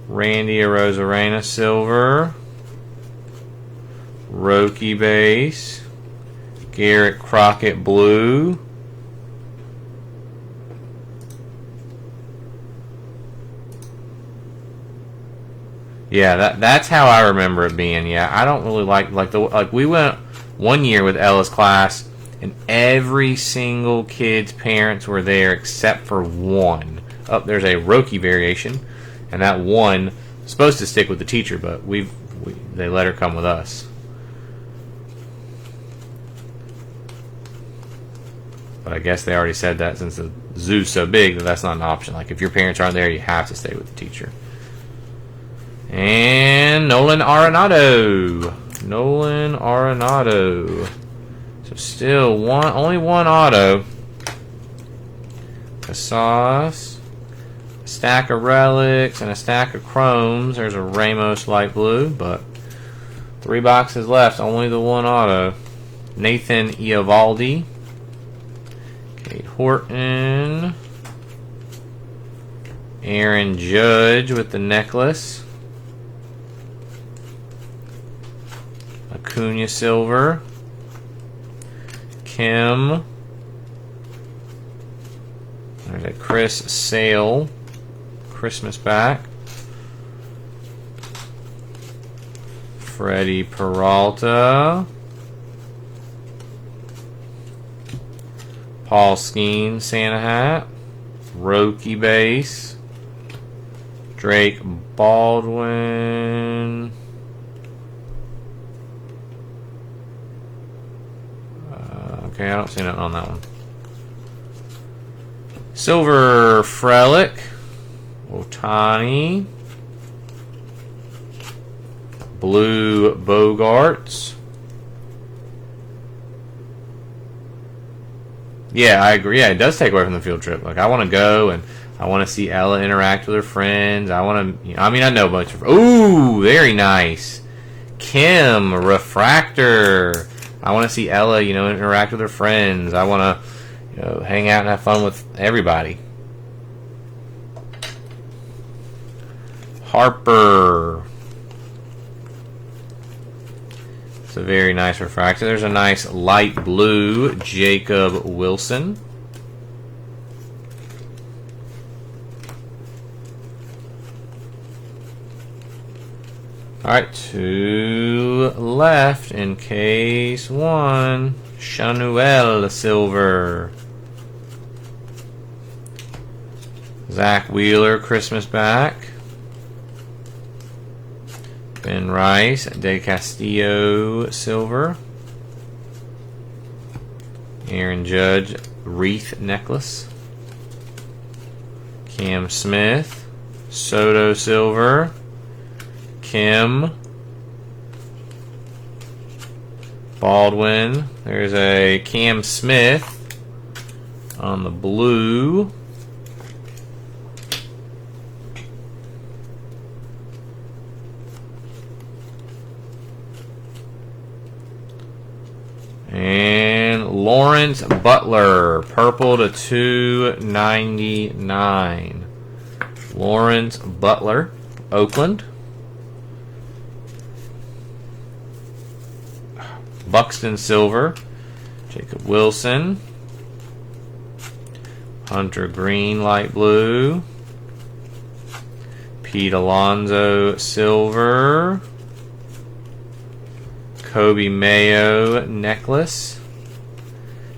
Randy Arozarena silver. Roki base. Garrett Crockett blue. Yeah, that's how I remember it being. Yeah, I don't really like we went one year with Ella's class, and every single kid's parents were there except for one. Oh, there's a Roki variation, and that one was supposed to stick with the teacher, but they let her come with us. But I guess they already said that since the zoo's so big that's not an option. Like if your parents aren't there, you have to stay with the teacher. And Nolan Arenado. So still only one auto. Casas. A stack of relics and a stack of chromes. There's a Ramos light blue, but 3 boxes left. Only the one auto. Nathan Eovaldi. Kate Horton. Aaron Judge with the necklace. Acuna silver. Kim. There's a Chris Sale Christmas back. Freddie Peralta. Paul Skeen Santa hat. Roki base. Drake Baldwin. Okay, I don't see nothing on that one. Silver Frelick. Otani. Blue Bogarts. Yeah, I agree. Yeah, it does take away from the field trip. Like, I want to go and I want to see Ella interact with her friends. I want to, I know a bunch of. Ooh, very nice. Kim Refractor. I want to see Ella, interact with her friends. I want to, hang out and have fun with everybody. Harper. It's a very nice refractor. There's a nice light blue Jacob Wilson. Alright, 2 left in case 1. Shanuel silver. Zach Wheeler Christmas back. Ben Rice De Castillo silver. Aaron Judge wreath necklace. Cam Smith Soto silver. Kim Baldwin. There's a Cam Smith on the blue. And Lawrence Butler, purple to 299. Lawrence Butler, Oakland. Buxton silver, Jacob Wilson. Hunter Green light blue. Pete Alonso silver. Kobe Mayo necklace.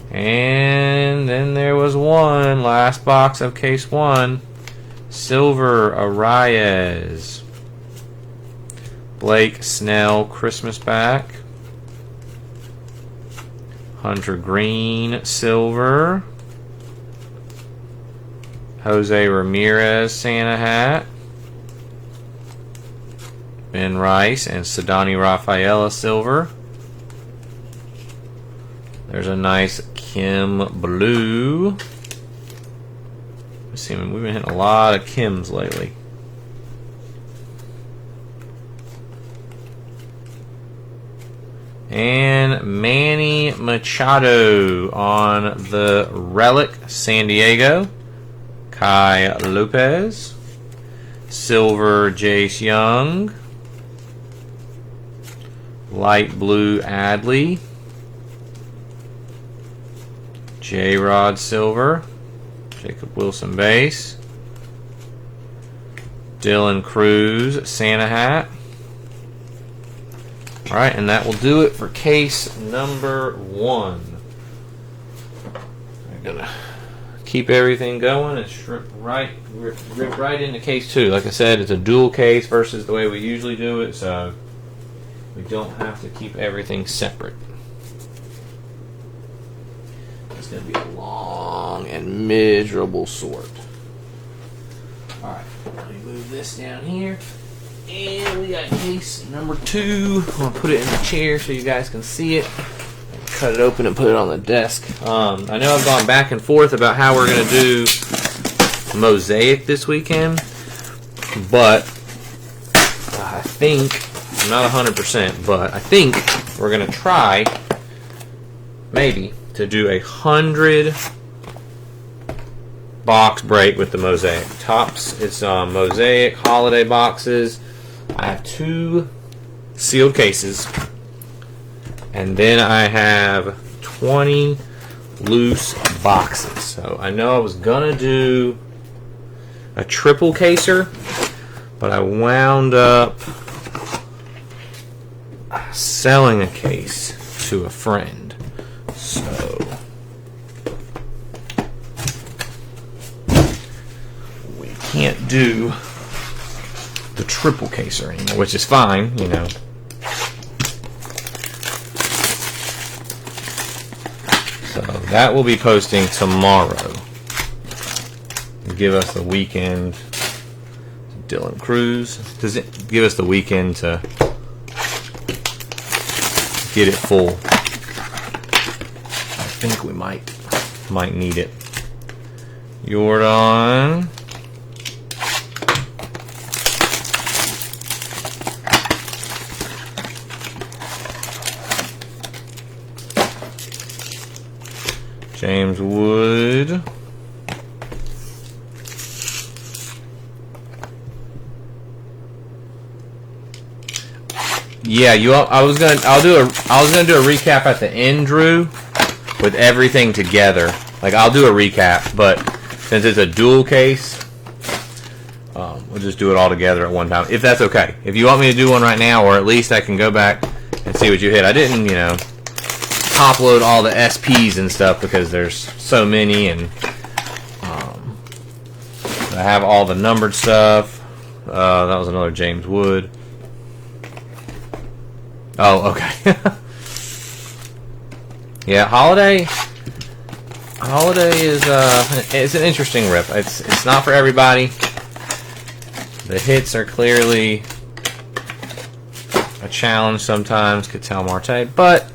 And then there was one last box of case 1. Silver Arias. Blake Snell Christmas back. Hunter Green silver. Jose Ramirez Santa hat. Ben Rice and Sadani Rafaela silver. There's a nice Kim blue. We've been hitting a lot of Kims lately. And Manny Machado on the Relic, San Diego. Kai Lopez. Silver, Jace Young. Light blue, Adley. J-Rod Silver. Jacob Wilson base. Dylan Cruz, Santa Hat. Alright, and that will do it for case number 1. I'm going to keep everything going and rip right into case 2. Like I said, it's a dual case versus the way we usually do it, so we don't have to keep everything separate. It's going to be a long and miserable sort. Alright, let me move this down here. And we got case number 2. I'm going to put it in the chair so you guys can see it. Cut it open and put it on the desk. I know I've gone back and forth about how we're going to do Mosaic this weekend. But I think, I'm not 100%, but I think we're going to try, maybe, to do 100 box break with the Mosaic. Tops, it's Mosaic holiday boxes. I have 2 sealed cases, and then I have 20 loose boxes. So I know I was gonna do a triple caser, but I wound up selling a case to a friend. So we can't do the triple caser anymore, which is fine, you know. So that will be posting tomorrow. Give us the weekend. Dylan Cruz. Does it give us the weekend to get it full? I think we might need it. Jordan. James Wood. Yeah, I was gonna do a recap at the end, Drew, with everything together. Like, I'll do a recap, but since it's a dual case, we'll just do it all together at one time, if that's okay. If you want me to do one right now, or at least I can go back and see what you hit. I didn't, you know, top load all the SPs and stuff because there's so many, and I have all the numbered stuff. That was another James Wood. Oh, okay. Yeah, Holiday is it's an interesting rip. It's not for everybody. The hits are clearly a challenge sometimes, Ketel Marte, but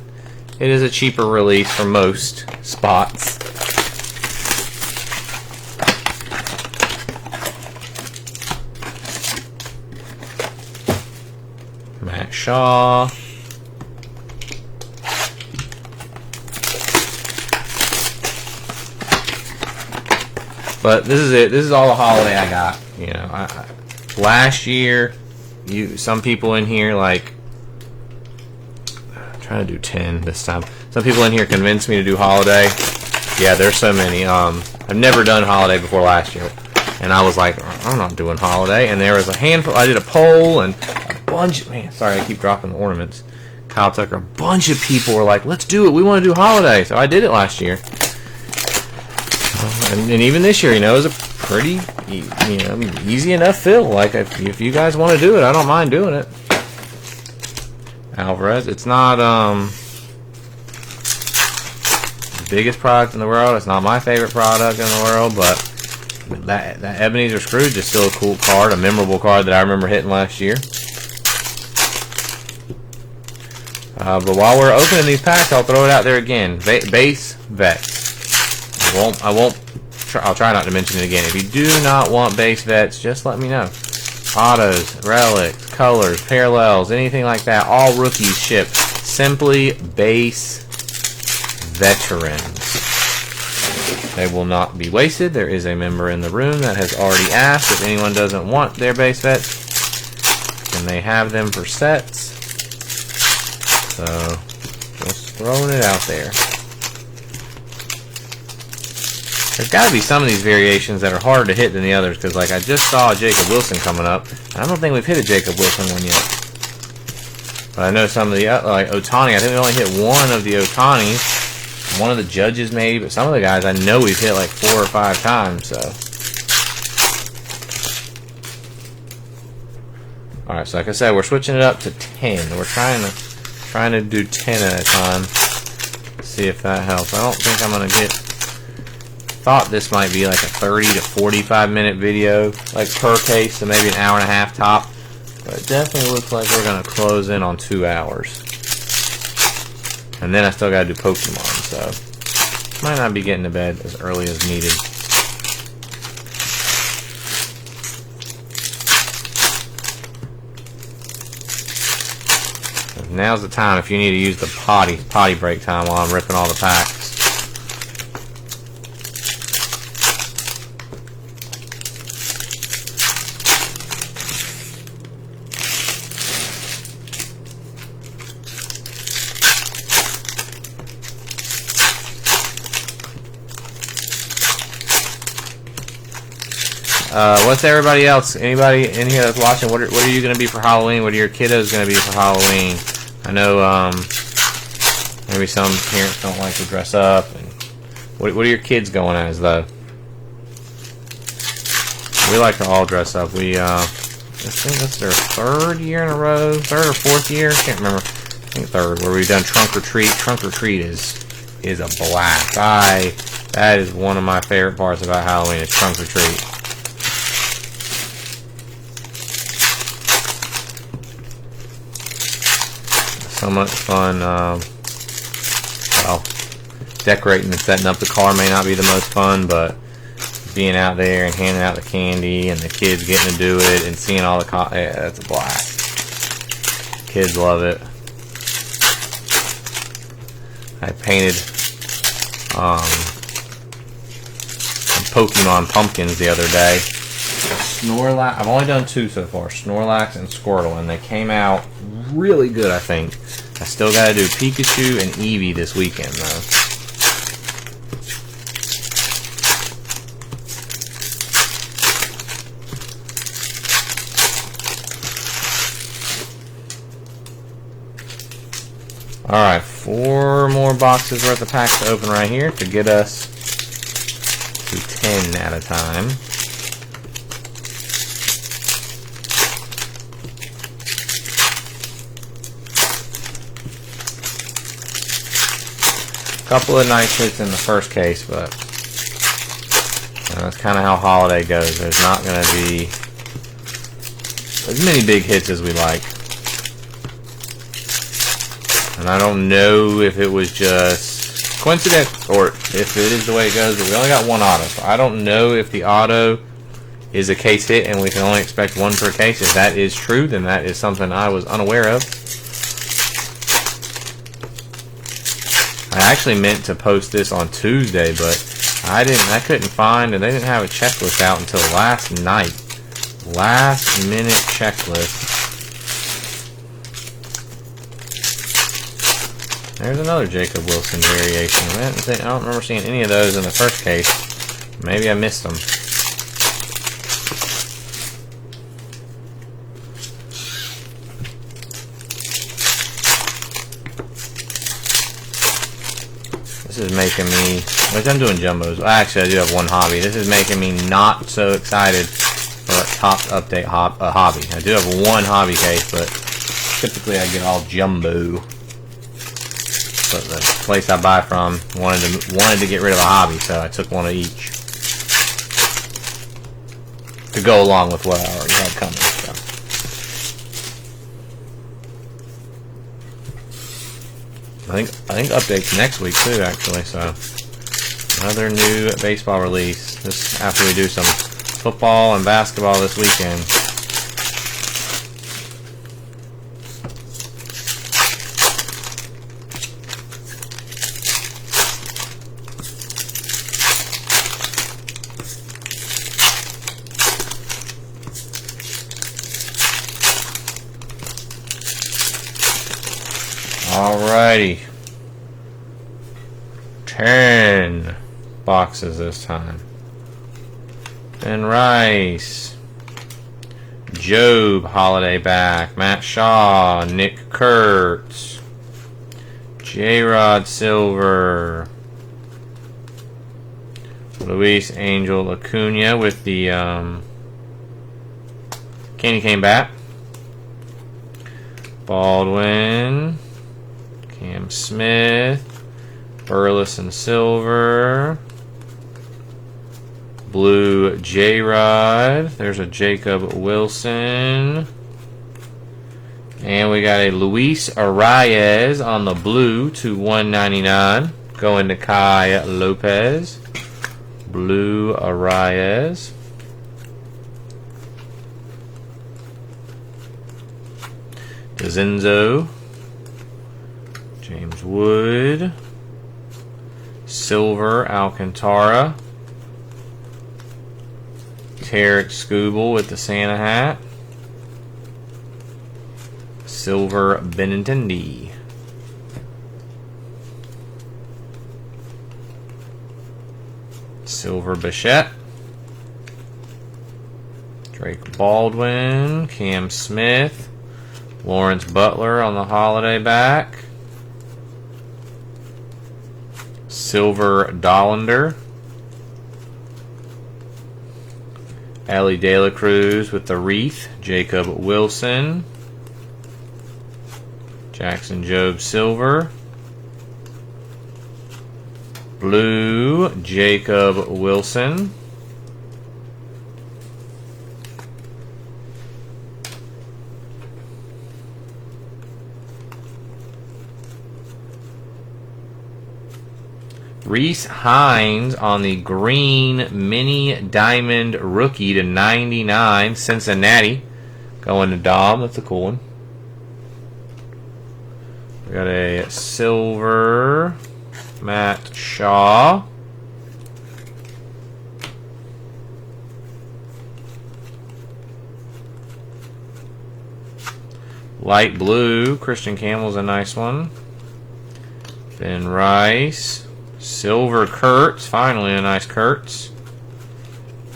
it is a cheaper release for most spots. Matt Shaw. But this is it. This is all the Holiday I got. You know, last year, some people in here, like, I'm trying to do 10 this time. Some people in here convinced me to do Holiday. Yeah, there's so many. I've never done Holiday before last year, and I was like, I'm not doing Holiday. And there was a handful. I did a poll, and a bunch. Man, sorry, I keep dropping the ornaments. Kyle Tucker. A bunch of people were like, let's do it. We want to do Holiday. So I did it last year. And even this year, you know, it was a pretty, you know, easy enough fill. Like, if you guys want to do it, I don't mind doing it. Alvarez, it's not the biggest product in the world. It's not my favorite product in the world, but that Ebenezer Scrooge is still a cool card, a memorable card that I remember hitting last year. But while we're opening these packs, I'll throw it out there again. Base Vets. I'll try not to mention it again. If you do not want base vets, just let me know. Autos, relics, colors, parallels, anything like that. All rookies ship Simply Base Veterans. They will not be wasted. There is a member in the room that has already asked if anyone doesn't want their base vets. And they have them for sets. So, just throwing it out there. There's got to be some of these variations that are harder to hit than the others, because like I just saw a Jacob Wilson coming up. I don't think we've hit a Jacob Wilson one yet. But I know some of the, like Ohtani, I think we only hit one of the Ohtanis. One of the judges maybe, but some of the guys I know we've hit like 4 or 5 times, so. Alright, so like I said, we're switching it up to 10. We're trying to do 10 at a time. See if that helps. I don't think I'm gonna get, thought this might be like a 30 to 45 minute video, like per case, so maybe an hour and a half top. But it definitely looks like we're gonna close in on 2 hours. And then I still gotta do Pokemon, so might not be getting to bed as early as needed. Now's the time if you need to use the potty break time while I'm ripping all the packs. What's everybody else? Anybody in here that's watching? What are you gonna be for Halloween? What are your kiddos gonna be for Halloween? I know maybe some parents don't like to dress up. And what are your kids going as though? We like to all dress up. We I think that's their 3rd year in a row, 3rd or 4th year. Can't remember. I think 3rd, where we've done trunk or treat. Trunk or treat is a blast. That is one of my favorite parts about Halloween is trunk or treat. So much fun. Well, decorating and setting up the car may not be the most fun, but being out there and handing out the candy and the kids getting to do it and seeing all the yeah, that's a blast. Kids love it. I painted some Pokemon pumpkins the other day. Snorlax. I've only done 2 so far, Snorlax and Squirtle, and they came out really good, I think. I still got to do Pikachu and Eevee this weekend, though. Alright, 4 more boxes worth of packs to open right here to get us to 10 at a time. Couple of nice hits in the first case, but that's kind of how holiday goes. There's not going to be as many big hits as we like. And I don't know if it was just coincidence or if it is the way it goes, but we only got 1 auto. So I don't know if the auto is a case hit and we can only expect 1 per case. If that is true, then that is something I was unaware of. I actually meant to post this on Tuesday, but I couldn't find, and they didn't have a checklist out until last night. Last minute checklist. There's another Jacob Wilson variation. I don't remember seeing any of those in the first case. Maybe I missed them. This is making me, which I'm doing jumbos. Actually, I do have 1 hobby. This is making me not so excited for a top update hobby. I do have 1 hobby case, but typically I get all jumbo. But the place I buy from wanted to get rid of a hobby, so I took 1 of each to go along with what I already had coming. So. I think updates next week too, actually. So another new baseball release. This after we do some football and basketball this weekend. Alrighty. 10 boxes this time. Ben Rice. Job holiday back. Matt Shaw. Nick Kurtz. J-Rod silver. Luis Angel Acuna with the candy cane bat. Baldwin. Cam Smith. Burleson silver. Blue J-Rod. There's a Jacob Wilson. And we got a Luis Arias on the blue to 199. Going to Kai Lopez. Blue Arias. DeZenzo. James Wood. Silver Alcantara. Tarek Skubal with the Santa hat. Silver Benintendi. Silver Bichette. Drake Baldwin. Cam Smith. Lawrence Butler on the holiday back. Silver Dollander. Ellie De La Cruz with the wreath. Jacob Wilson. Jackson Jobe silver. Blue Jacob Wilson. Reese Hines on the green mini diamond rookie to 99. Cincinnati. Going to Dom. That's a cool one. We got a silver Matt Shaw. Light blue. Christian Campbell's a nice one. Ben Rice. Silver Kurtz, finally a nice Kurtz.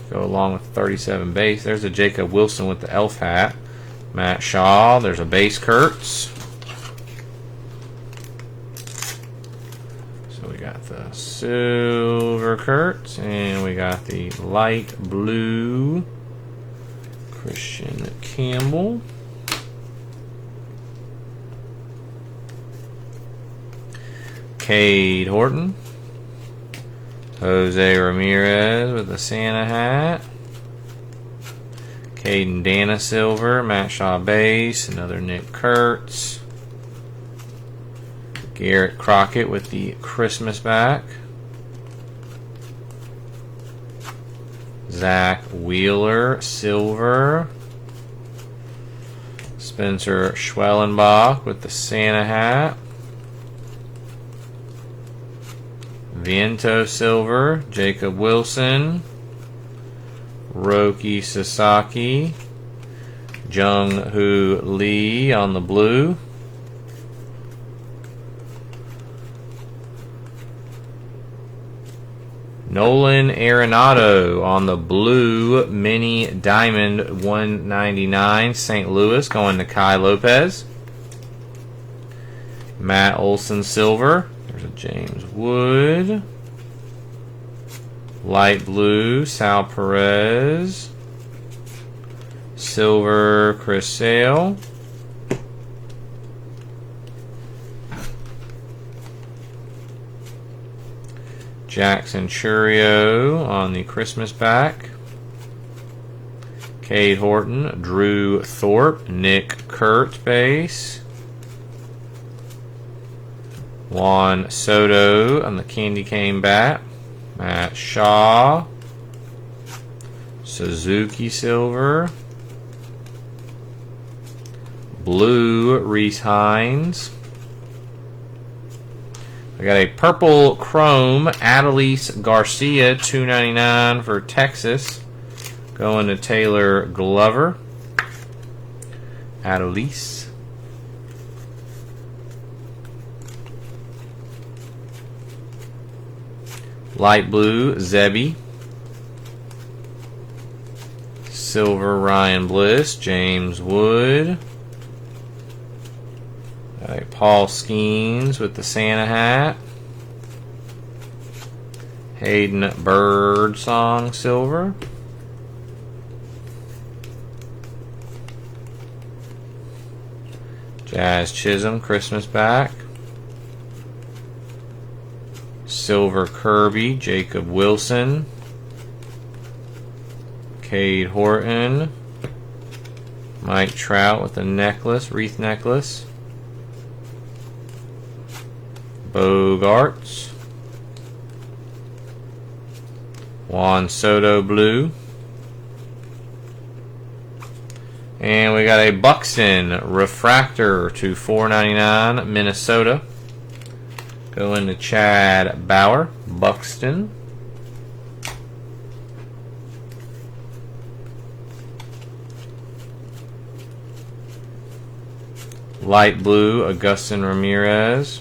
Go along with 37 base. There's a Jacob Wilson with the elf hat. Matt Shaw, there's a base Kurtz. So we got the silver Kurtz, and we got the light blue Christian Campbell. Cade Horton. Jose Ramirez with the Santa hat. Caden Dana silver. Matt Shaw base. Another Nick Kurtz. Garrett Crockett with the Christmas back. Zach Wheeler silver. Spencer Schwellenbach with the Santa hat. Viento silver, Jacob Wilson, Roki Sasaki, Jung Hoo Lee on the blue, Nolan Arenado on the blue mini diamond 199, St. Louis, going to Kai Lopez, Matt Olson silver. There's a James Wood. Light blue, Sal Perez. Silver, Chris Sale. Jackson Churio on the Christmas back. Cade Horton, Drew Thorpe, Nick Kurt base. Juan Soto on the candy cane bat. Matt Shaw. Suzuki silver. Blue Reese Hines. I got a purple chrome Adelise Garcia, $2.99 for Texas. Going to Taylor Glover. Adelise. Light blue, Zebby. Silver, Ryan Bliss. James Wood. Paul Skeens with the Santa hat. Hayden Birdsong, silver. Jazz Chisholm, Christmas back. Silver Kirby, Jacob Wilson. Cade Horton. Mike Trout with a necklace, wreath necklace. Bogarts. Juan Soto blue. And we got a Buxton refractor to $4.99 Minnesota. Going to Chad Bauer, Buxton. Light blue, Augustin Ramirez.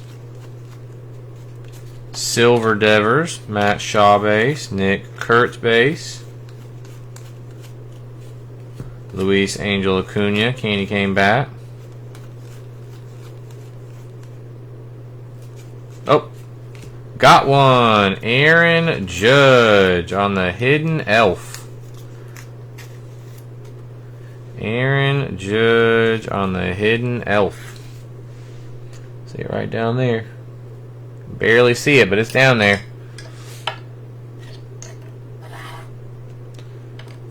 Silver Devers, Matt Shaw base. Nick Kurtz base. Luis Angel Acuna, candy cane bat. Oh, got one. Aaron Judge on the Hidden Elf. Aaron Judge on the Hidden Elf. See it right down there. Barely see it, but it's down there.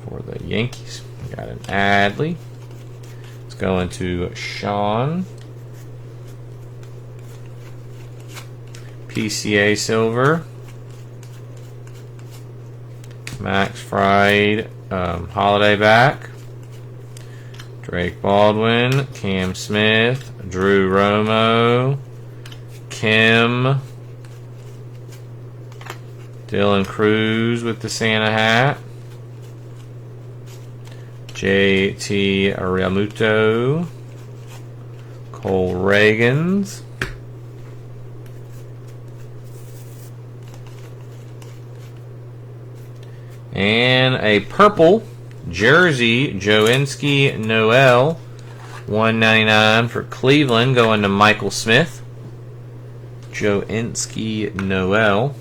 For the Yankees. We got an Adley. It's going to Sean. PCA silver. Max Fried holiday back. Drake Baldwin, Cam Smith, Drew Romo, Kim, Dylan Cruz with the Santa hat, JT Realmuto, Cole Reagans, and a purple jersey, Joinski Noel, $1.99 for Cleveland, going to Michael Smith. Joinski Noel.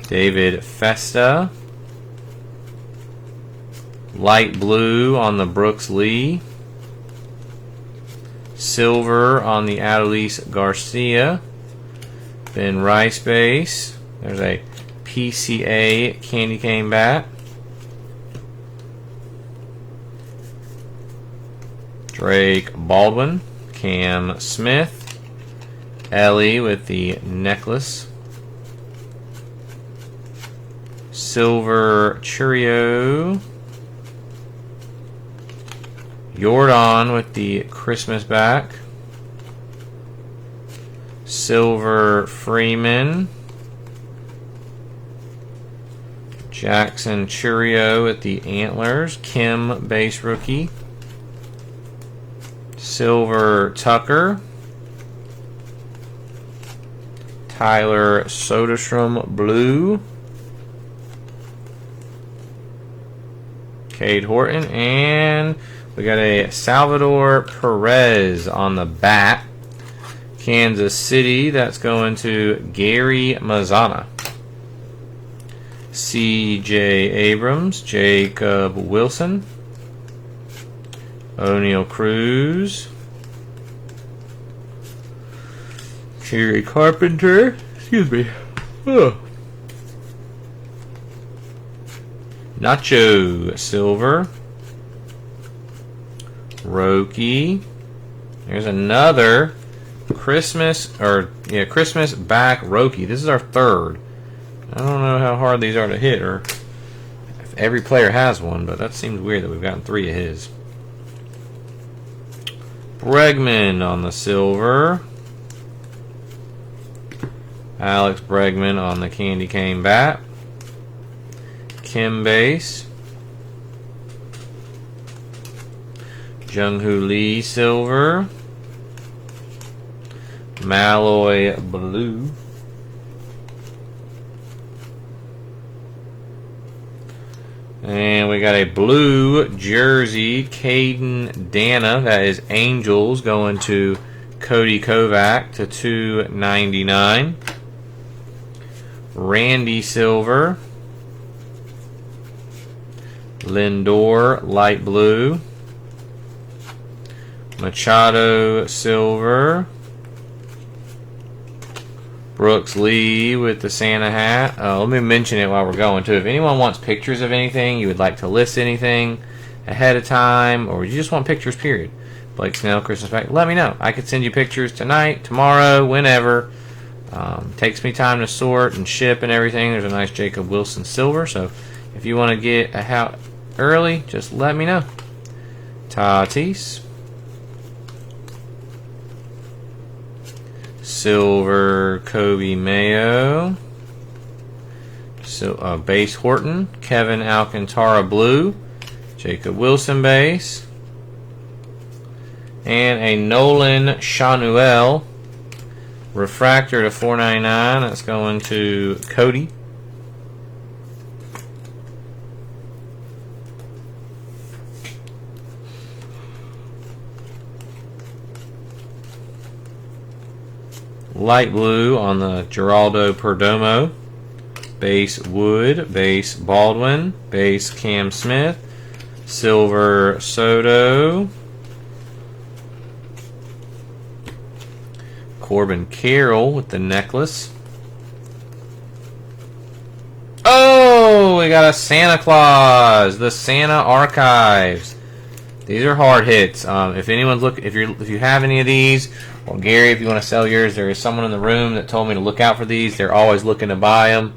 David Festa. Light blue on the Brooks Lee. Silver on the Adolis Garcia. Ben Rice base. There's a PCA candy cane bat. Drake Baldwin, Cam Smith, Ellie with the necklace, Silver Churio, Jordan with the Christmas back, Silver Freeman, Jackson Churio with the antlers, Kim base rookie, Silver Tucker, Tyler Soderstrom blue, Cade Horton, and we got a Salvador Perez on the bat. Kansas City, that's going to Gary Mazzana. CJ Abrams, Jacob Wilson, O'Neal Cruz, Kerry Carpenter, excuse me, Nacho silver, Roki. There's another Christmas back Roki. This is our third. I don't know how hard these are to hit, or if every player has one, but that seems weird that we've gotten 3 of his. Bregman on the silver. Alex Bregman on the candy cane bat. Kim base. Jung-Hoo Lee silver. Malloy blue. And we got a blue jersey, Caden Dana. That is Angels going to Cody Kovac to $2.99. Randy Silver. Lindor light blue. Machado silver. Brooks Lee with the Santa hat. Let me mention it while we're going too. If anyone wants pictures of anything, you would like to list anything ahead of time, or you just want pictures, period. Blake Snell, Christmas pack, let me know. I could send you pictures tonight, tomorrow, whenever. Takes me time to sort and ship and everything. There's a nice Jacob Wilson silver, so if you want to get a hat early, just let me know. Tatis. Silver Kobe Mayo. So, base Horton. Kevin Alcantara blue. Jacob Wilson base. And a Nolan Shanuel refractor to $4.99. That's going to Cody. Light blue on the Geraldo Perdomo. Base Wood. Base Baldwin. Base Cam Smith. Silver Soto. Corbin Carroll with the necklace. Oh, we got a Santa Claus. The Santa Archives. These are hard hits. If anyone's if you have any of these, or Gary, if you want to sell yours, there is someone in the room that told me to look out for these. They're always looking to buy them.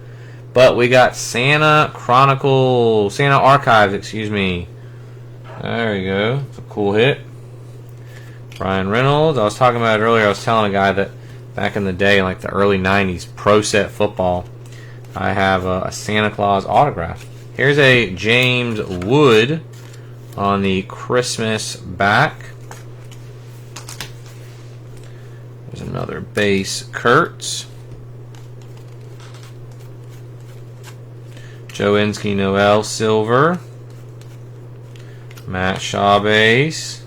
But we got Santa Archives, excuse me. There we go. It's a cool hit. Ryan Reynolds. I was talking about it earlier. I was telling a guy that back in the day, like the early 90s, Pro Set Football, I have a Santa Claus autograph. Here's a James Wood on the Christmas back. There's another base Kurtz. Joinski Noel silver. Matt Shaw base.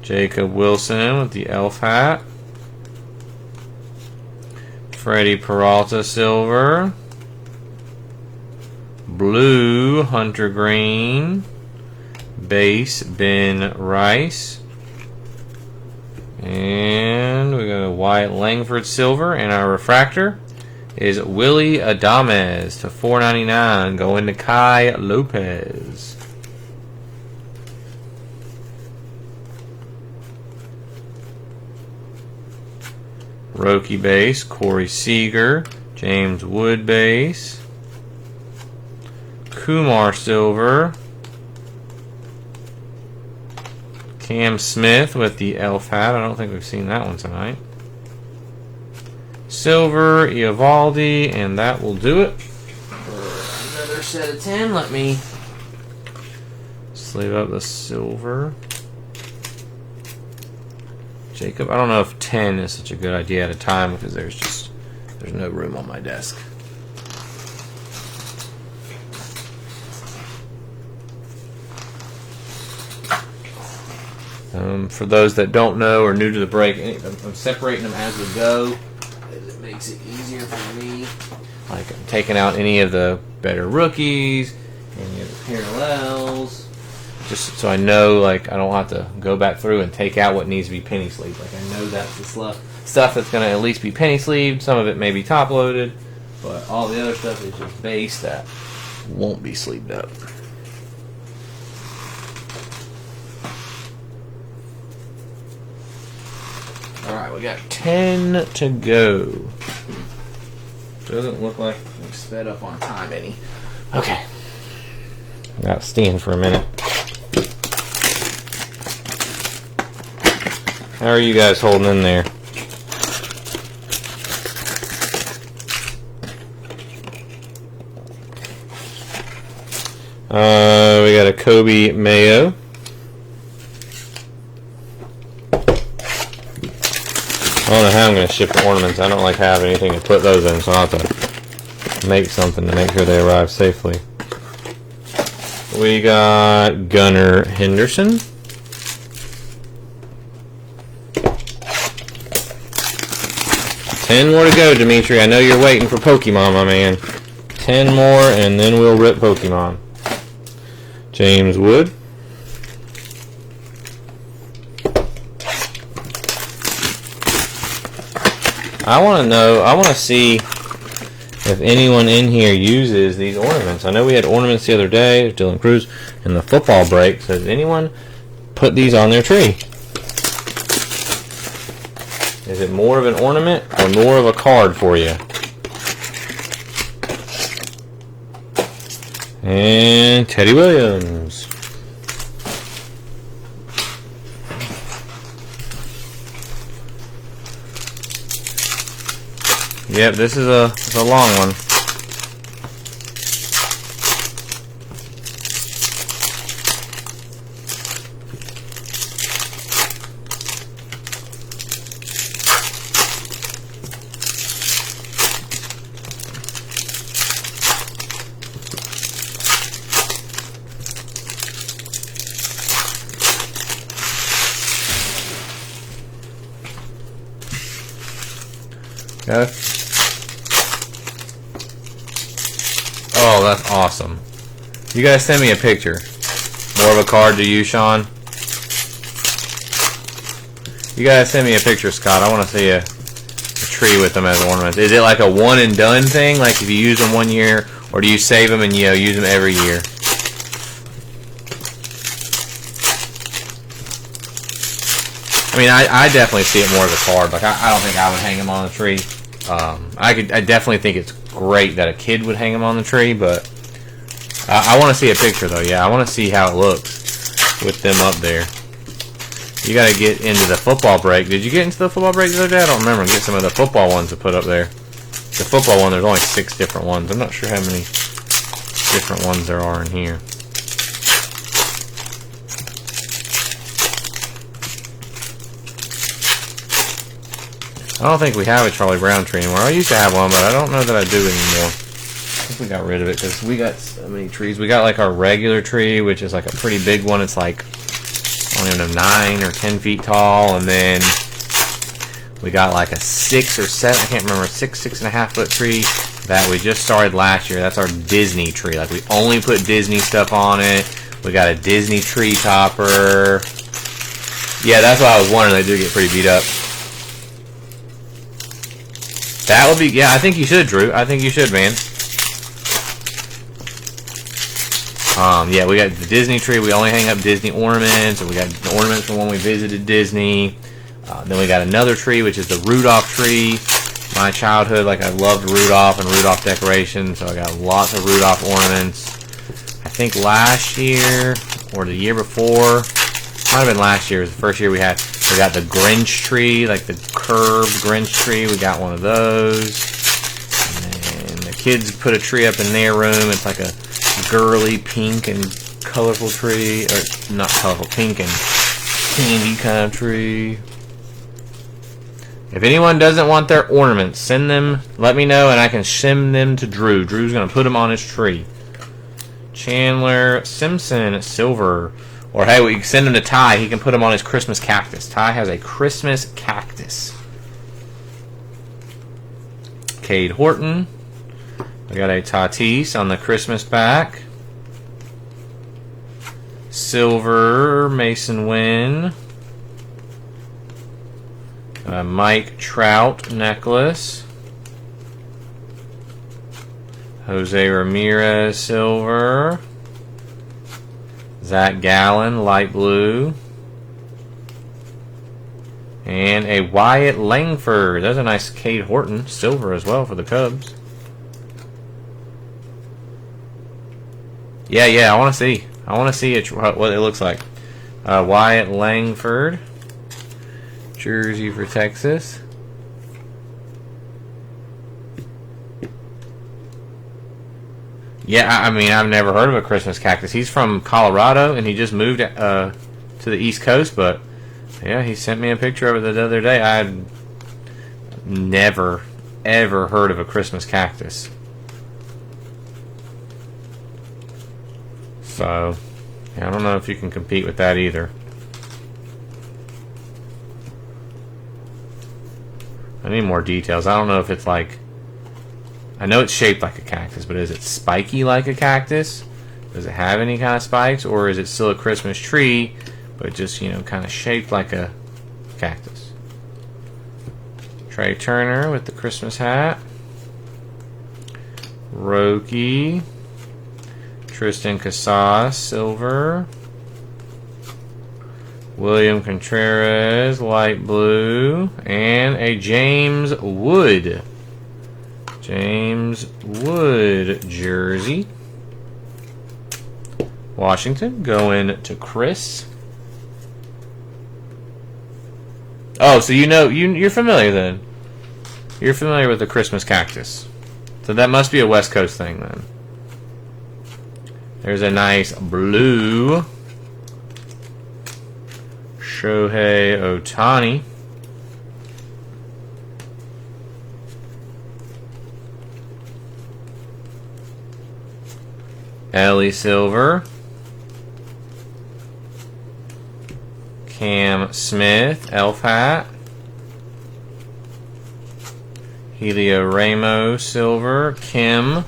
Jacob Wilson with the elf hat. Freddie Peralta silver. Blue Hunter Green. Base Ben Rice. And we got a Wyatt Langford silver, and our refractor is Willie Adames to $4.99 going to Kai Lopez. Roki base, Corey Seager. James Wood base. Kumar silver. Cam Smith with the elf hat. I don't think we've seen that one tonight. Silver, Eovaldi, and that will do it for another set of 10. Let me sleeve up the silver. Jacob, I don't know if 10 is such a good idea at a time because there's no room on my desk. For those that don't know or new to the break, I'm separating them as we go. It makes it easier for me. Like I'm taking out any of the better rookies, any of the parallels, just so I know, like I don't have to go back through and take out what needs to be penny sleeved. Like I know that's the stuff that's going to at least be penny sleeved. Some of it may be top loaded, but all the other stuff is just base that won't be sleeved up. Alright, we got 10 to go. Doesn't look like we sped up on time any. Okay. Got Steen for a minute. How are you guys holding in there? We got a Kobe Mayo. I don't know how I'm going to ship the ornaments. I don't like have anything to put those in, so I'll have to make something to make sure they arrive safely. we got Gunnar Henderson. Ten more to go, Dimitri. I know you're waiting for Pokemon, my man. 10 more, and then we'll rip Pokemon. James Wood. I want to see if anyone in here uses these ornaments. I know we had ornaments the other day, Dylan Cruz, in the football break. So does anyone put these on their tree? Is it more of an ornament or more of a card for you? And Teddy Williams. Yep, this is a long one. Okay. Oh, that's awesome. You guys send me a picture. More of a card to you, Sean. You guys send me a picture, Scott. I want to see a tree with them as ornaments. Is it like a one and done thing? Like if you use them one year, or do you save them and use them every year? I mean, I definitely see it more as a card. Like I don't think I would hang them on a tree. I definitely think it's great that a kid would hang them on the tree, but I want to see a picture though. Yeah, I want to see how it looks with them up there. You got to get into the football break. Did you get into the football break the other day? I don't remember. Get some of the football ones to put up there. The football one, there's only 6 different ones. I'm not sure how many different ones there are in here. I don't think we have a Charlie Brown tree anymore. I used to have one, but I don't know that I do anymore. I think we got rid of it because we got so many trees. We got like our regular tree, which is like a pretty big one. It's like, I don't even know, 9 or 10 feet tall. And then we got like a 6 or 7, I can't remember, 6.5 foot tree that we just started last year. That's our Disney tree. Like we only put Disney stuff on it. We got a Disney tree topper. Yeah, that's what I was wondering. They do get pretty beat up. That would be, yeah, I think you should, Drew. I think you should, man. Yeah, we got the Disney tree. We only hang up Disney ornaments. And we got the ornaments from when we visited Disney. Then we got another tree, which is the Rudolph tree. My childhood, like I loved Rudolph and Rudolph decorations, so I got lots of Rudolph ornaments. I think last year, or the year before, might have been last year, was the first year we got the Grinch tree, like the curved Grinch tree. We got one of those. And the kids put a tree up in their room. It's like a girly pink and colorful tree, or not colorful, pink and candy kind of tree. If anyone doesn't want their ornaments, send them, let me know, and I can send them to Drew. Drew's going to put them on his tree. Chandler Simpson, silver. Or hey, we can send them to Ty. He can put them on his Christmas cactus. Ty has a Christmas cactus. Cade Horton. We got a Tatis on the Christmas back. Silver Mason Wynn. Mike Trout necklace. Jose Ramirez silver. Zach Gallen light blue. And a Wyatt Langford. That's a nice Cade Horton silver as well for the Cubs. Yeah, I want to see. I want to see what it looks like. Wyatt Langford. Jersey for Texas. Yeah, I mean, I've never heard of a Christmas cactus. He's from Colorado, and he just moved to the East Coast, but yeah, he sent me a picture of it the other day. I had never, ever heard of a Christmas cactus. So, yeah, I don't know if you can compete with that either. I need more details. I don't know if it's like... I know it's shaped like a cactus, but is it spiky like a cactus? Does it have any kind of spikes? Or is it still a Christmas tree, but just, you know, kind of shaped like a cactus? Trey Turner with the Christmas hat. Roki. Tristan Casas, silver. William Contreras, light blue. And a James Wood. James Wood jersey. Washington going to Chris. Oh, so you know, you're familiar then. You're familiar with the Christmas cactus. So that must be a West Coast thing then. There's a nice blue Shohei Ohtani. Ellie Silver. Cam Smith, elf hat. Helio Ramos, silver. Kim.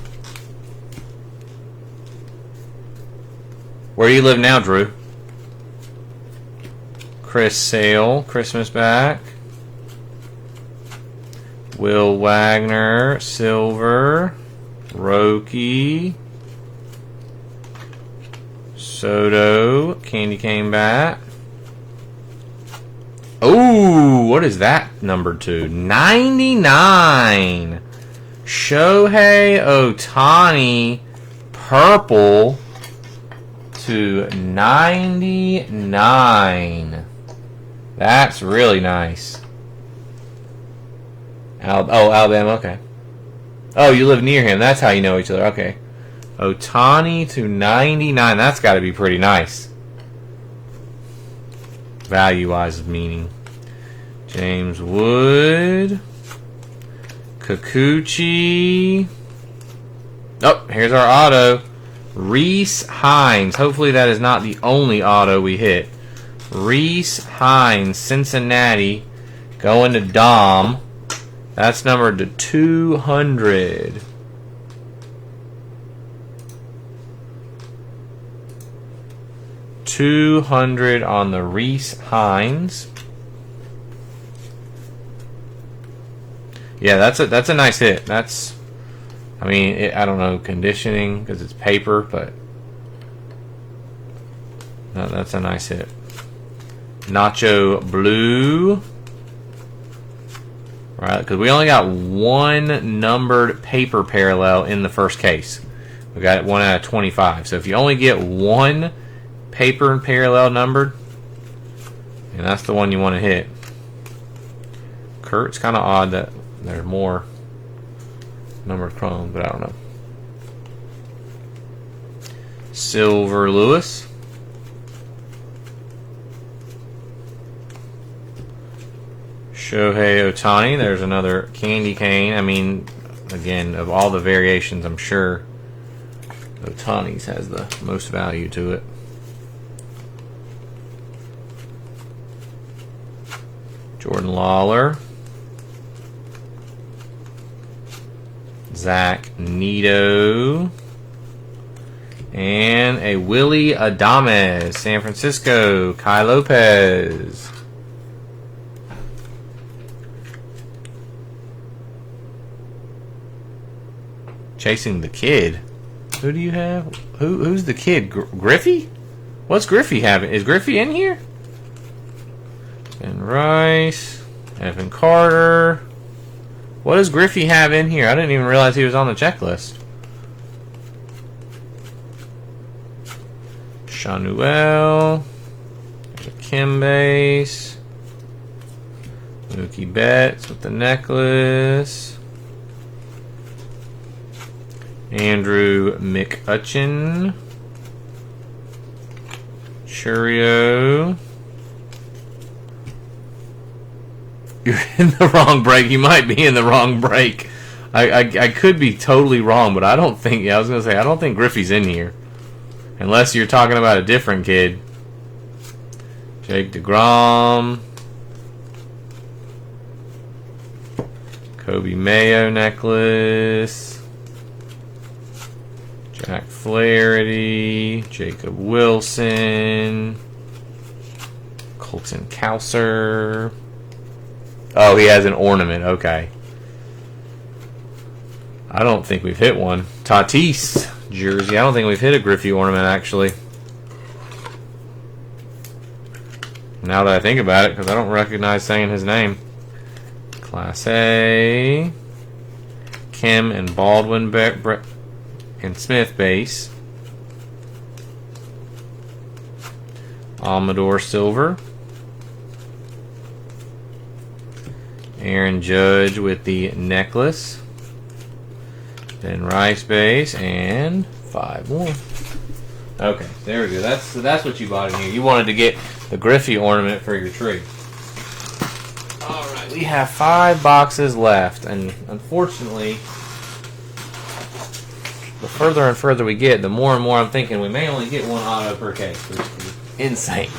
Where do you live now, Drew? Chris Sale, Christmas back. Will Wagner, silver. Roki. Soto, candy cane bat. Oh, what is that numbered to? 99. Shohei Ohtani, purple to 99. That's really nice. Alabama, okay. Oh, you live near him. That's how you know each other. Okay. Ohtani to 99. That's got to be pretty nice. Value-wise, meaning. James Wood. Kikuchi. Oh, here's our auto. Reese Hines. Hopefully that is not the only auto we hit. Reese Hines, Cincinnati. Going to Dom. That's numbered to 200. $200 on the Reese Hines. Yeah, that's a nice hit. That's, I mean, I don't know conditioning because it's paper, but no, that's a nice hit. Nacho Blue, right? Because we only got one numbered paper parallel in the first case. We got 1 out of 25. So if you only get one paper and parallel numbered, and that's the one you want to hit. Kurt, it's kind of odd that there's more numbered chrome, but I don't know. Silver Lewis. Shohei Ohtani. There's another candy cane. I mean, again, of all the variations, I'm sure Ohtani's has the most value to it. Jordan Lawler. Zach Neto. And a Willie Adames, San Francisco, Kai Lopez. Chasing the Kid. Who do you have? Who's the Kid? Griffey? What's Griffey having? Is Griffey in here? And Rice. Evan Carter. What does Griffey have in here? I didn't even realize he was on the checklist. Shanuel. Kim base. Mookie Betts with the necklace. Andrew McCutchen. Churio. You're in the wrong break. You might be in the wrong break. I could be totally wrong, but I don't think. Yeah, I was gonna say I don't think Griffey's in here. Unless you're talking about a different kid. Jake DeGrom. Kobe Mayo necklace. Jack Flaherty. Jacob Wilson. Colton Cowser. Oh, he has an ornament. Okay. I don't think we've hit one. Tatis jersey. I don't think we've hit a Griffey ornament, actually. Now that I think about it, because I don't recognize saying his name. Class A. Kim and Baldwin and Smith base. Amador silver. Aaron Judge with the necklace. Then Rice base and 5 more. Okay, there we go. That's what you bought in here. You wanted to get the Griffey ornament for your tree. All right, we have 5 boxes left, and unfortunately, the further and further we get, the more and more I'm thinking we may only get 1 auto per case, which is insane.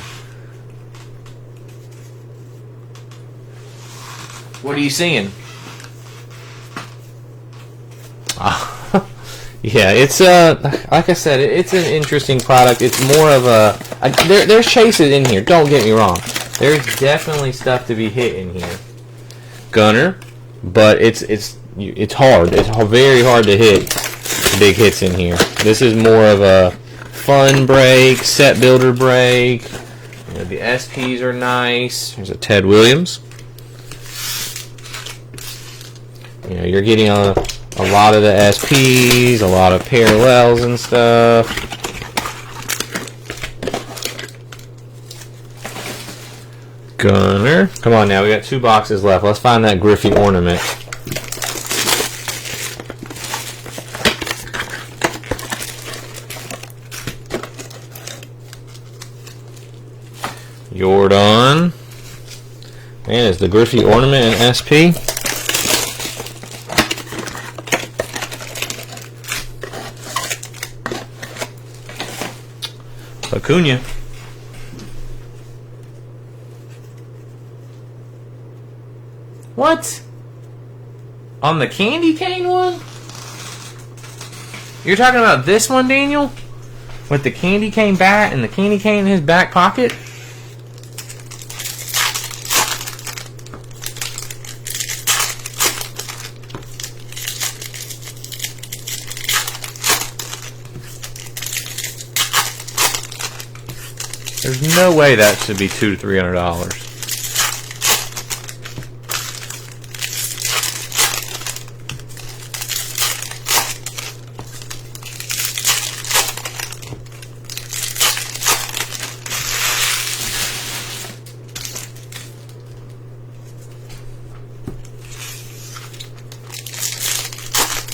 What are you seeing? Yeah, it's like I said, it's an interesting product. It's more of there's chases in here. Don't get me wrong. There's definitely stuff to be hit in here. Gunner, but it's hard. It's very hard to hit big hits in here. This is more of a fun break, set builder break. You know, the SPs are nice. There's a Ted Williams. You know, you're getting a lot of the SPs, a lot of parallels and stuff. Gunner. Come on now, we got 2 boxes left. Let's find that Griffey ornament. Jordan. Man, is the Griffey ornament an SP? Acuna. What? On the candy cane one? You're talking about this one, Daniel? With the candy cane bat and the candy cane in his back pocket? There's no way that should be $200 to $300.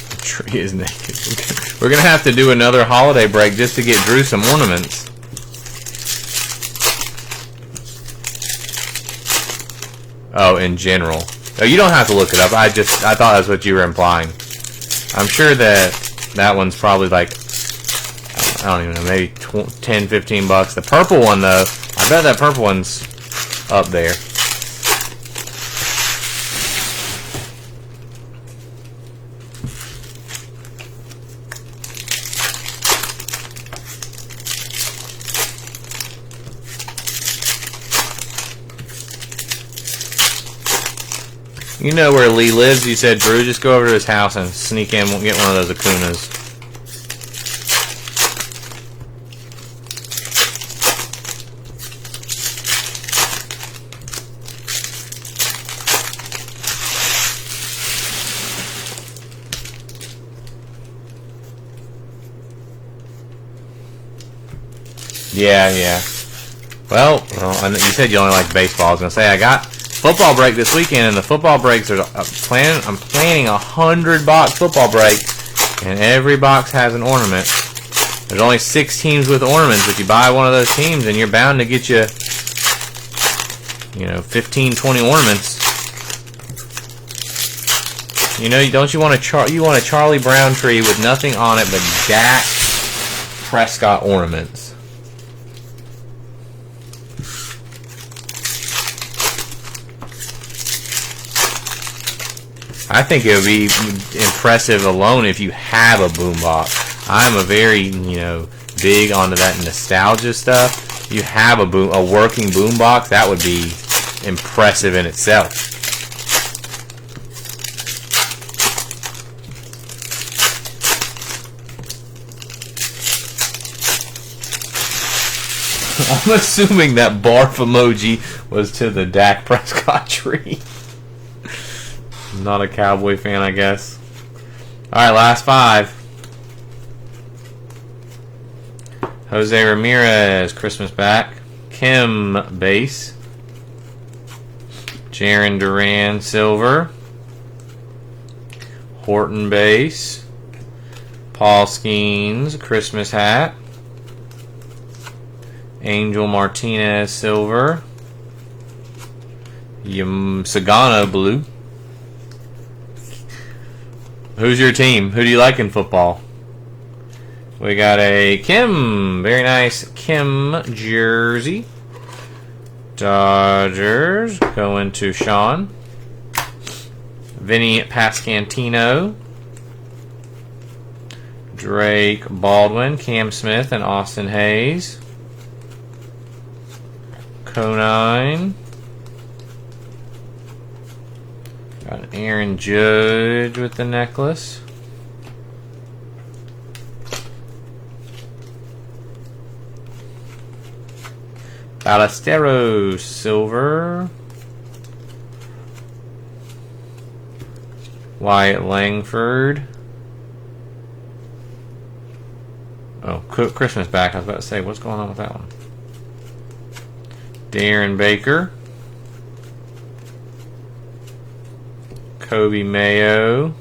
The tree is naked. We're gonna have to do another holiday break just to get Drew some ornaments. Oh, in general. Oh, you don't have to look it up. I thought that's what you were implying. I'm sure that one's probably like, I don't even know, maybe 10, 15 bucks. The purple one, though, I bet that purple one's up there. You know where Lee lives. You said, Drew, just go over to his house and sneak in and get one of those Acunas. Yeah. Well, you said you only like baseball. I was going to say, I got football break this weekend, and the football breaks are I'm planning a $100 football break, and every box has an ornament. There's only 6 teams with ornaments. If you buy one of those teams, and you're bound to get you 15, 20 ornaments. You know, don't you want a Charlie Brown tree with nothing on it but Dak Prescott ornaments. I think it would be impressive alone if you have a boombox. I'm a very, you know, big onto that nostalgia stuff. You have a working boombox, that would be impressive in itself. I'm assuming that barf emoji was to the Dak Prescott tree. Not a Cowboy fan, I guess. Alright, last 5. Jose Ramirez, Christmas back. Kim, base. Jaron Duran, silver. Horton, base. Paul Skeens, Christmas hat. Angel Martinez, silver. Sagano, blue. Who's your team? Who do you like in football? We got a Kim. Very nice Kim jersey. Dodgers going to Sean. Vinny Pascantino. Drake Baldwin, Cam Smith, and Austin Hayes. Conine. Got Aaron Judge with the necklace. Ballesteros, silver. Wyatt Langford. Oh, Christmas back. I was about to say, what's going on with that one? Darren Baker. Kobe Mayo.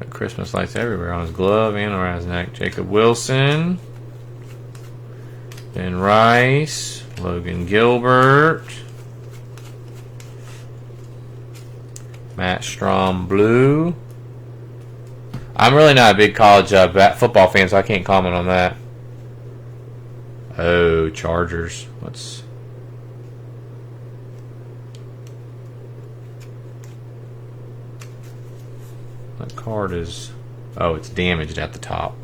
Got Christmas lights everywhere on his glove and around his neck. Jacob Wilson. Ben Rice. Logan Gilbert. Matt Strom blue. I'm really not a big college football fan, so I can't comment on that. Oh, Chargers. What's... That card is... Oh, it's damaged at the top.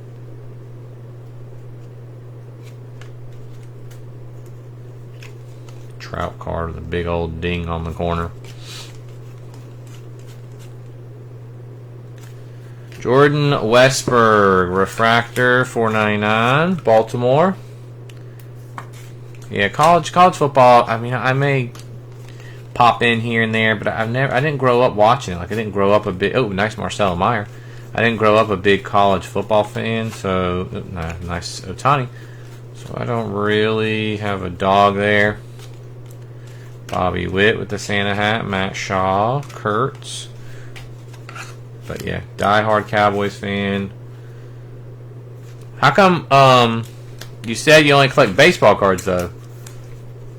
Trout card with a big old ding on the corner. Jordan Westberg, refractor, $4.99, Baltimore. Yeah, college football. I mean, I may pop in here and there, but I didn't grow up watching it. Like, I didn't grow up a big. Oh, nice Marcelo Meyer. I didn't grow up a big college football fan, so nice Otani. So I don't really have a dog there. Bobby Witt with the Santa hat, Matt Shaw, Kurtz. But yeah, diehard Cowboys fan. How come you said you only collect baseball cards though?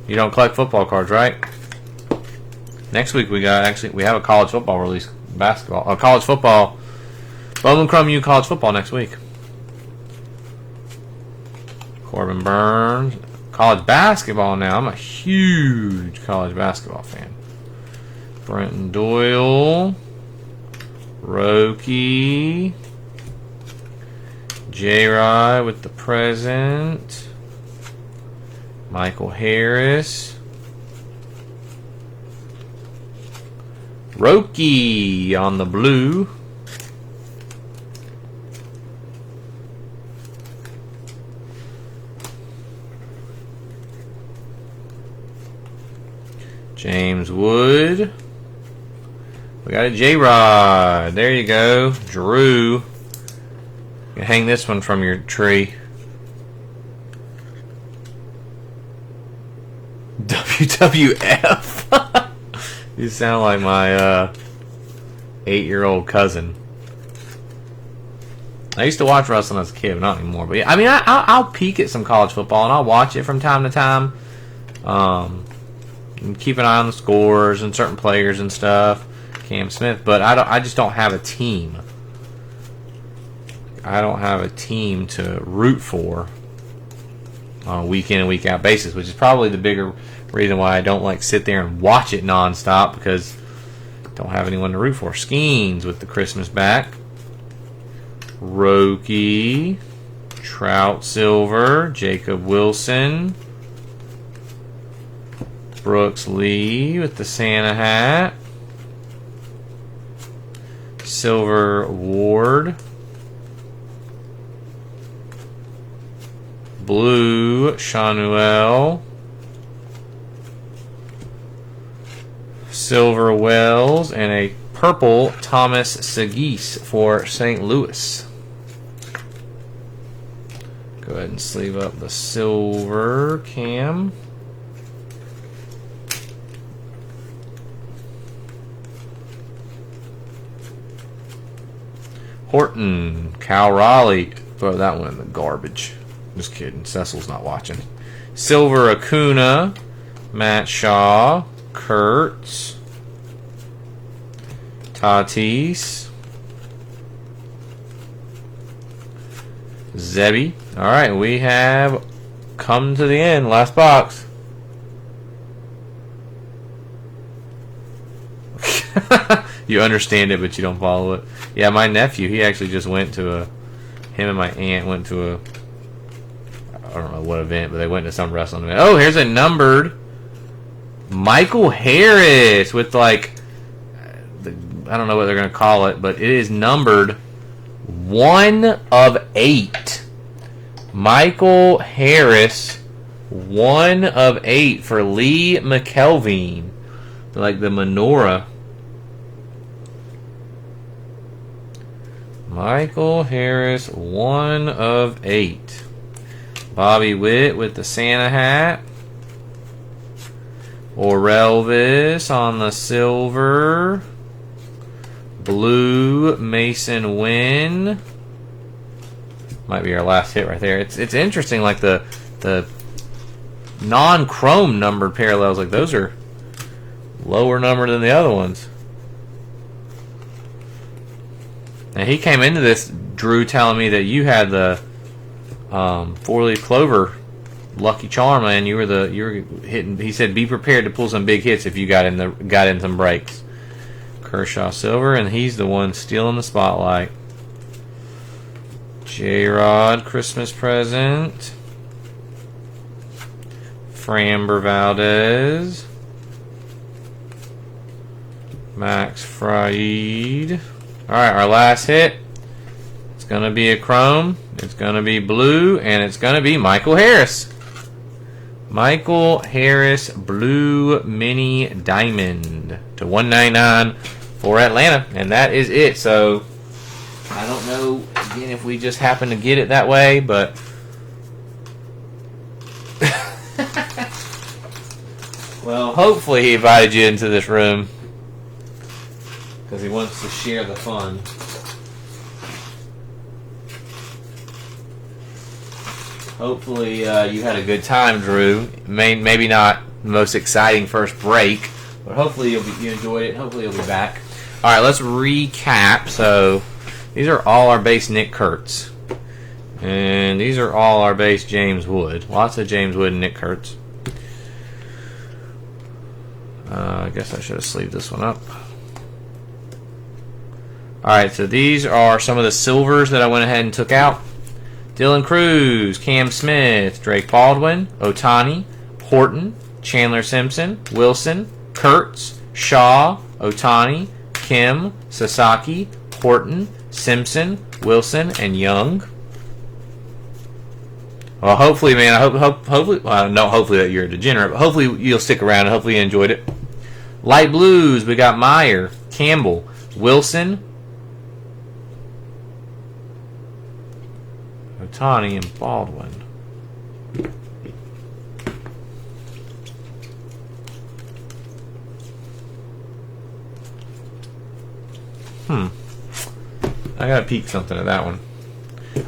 You don't collect football cards, right? Next week we have a college football release, basketball, college football, Bowman Chrome U college football next week. Corbin Burns, college basketball now. I'm a huge college basketball fan. Brenton Doyle, Roki, J-Rod with the present, Michael Harris, Roki on the blue, James Wood. We got a J-Rod. There you go. Drew. You can hang this one from your tree. WWF. You sound like my 8-year-old cousin. I used to watch wrestling as a kid, but not anymore. But yeah, I mean, I'll peek at some college football and I'll watch it from time to time. And keep an eye on the scores and certain players and stuff. Cam Smith, but I just don't have a team. I don't have a team to root for on a week in and week out basis, which is probably the bigger reason why I don't like sit there and watch it nonstop, because I don't have anyone to root for. Skeens with the Christmas back. Roki, Trout Silver, Jacob Wilson, Brooks Lee with the Santa hat, Silver Ward, Blue Shanuel, Silver Wells, and a purple Thomas Sagis for St. Louis. Go ahead and sleeve up the silver cam. Horton, Cal Raleigh. Throw that one in the garbage. Just kidding. Cecil's not watching. Silver Acuna, Matt Shaw, Kurtz, Tatis, Zebby. All right, we have come to the end. Last box. You understand it, but you don't follow it. Yeah, my nephew, he actually just went to a... Him and my aunt went to a... I don't know what event, but they went to some wrestling event. Oh, here's a numbered Michael Harris with, like... I don't know what they're going to call it, but it is numbered 1 of 8. Michael Harris, 1 of 8 for Lee McKelveen. Like the menorah. Michael Harris, 1 of 8. Bobby Witt with the Santa hat. Orelvis on the silver. Blue Mason Wynn. Might be our last hit right there. It's interesting, like the non-chrome numbered parallels, like those are lower numbered than the other ones. And he came into this, Drew, telling me that you had the 4-leaf clover lucky charm, and you were hitting. He said, "Be prepared to pull some big hits if you got in some breaks." Kershaw Silver, and he's the one stealing the spotlight. J-Rod Christmas present. Framber Valdez. Max Fried. Alright, our last hit. It's going to be a chrome. It's going to be blue. And it's going to be Michael Harris. Michael Harris Blue Mini Diamond to 199 for Atlanta. And that is it. So, I don't know, again, if we just happen to get it that way, but... Well, hopefully he invited you into this room because he wants to share the fun. Hopefully you had a good time, Drew. Maybe not the most exciting first break, but hopefully you enjoyed it. Hopefully you'll be back. All right, let's recap. So these are all our base Nick Kurtz. And these are all our base James Wood. Lots of James Wood and Nick Kurtz. I guess I should have sleeved this one up. Alright, so these are some of the silvers that I went ahead and took out. Dylan Cruz, Cam Smith, Drake Baldwin, Ohtani, Horton, Chandler Simpson, Wilson, Kurtz, Shaw, Ohtani, Kim, Sasaki, Horton, Simpson, Wilson, and Young. Well, hopefully, man, hopefully, well, no, hopefully that you're a degenerate, but hopefully you'll stick around and hopefully you enjoyed it. Light blues, we got Meyer, Campbell, Wilson, Ohtani, and Baldwin. I gotta peek something at that one.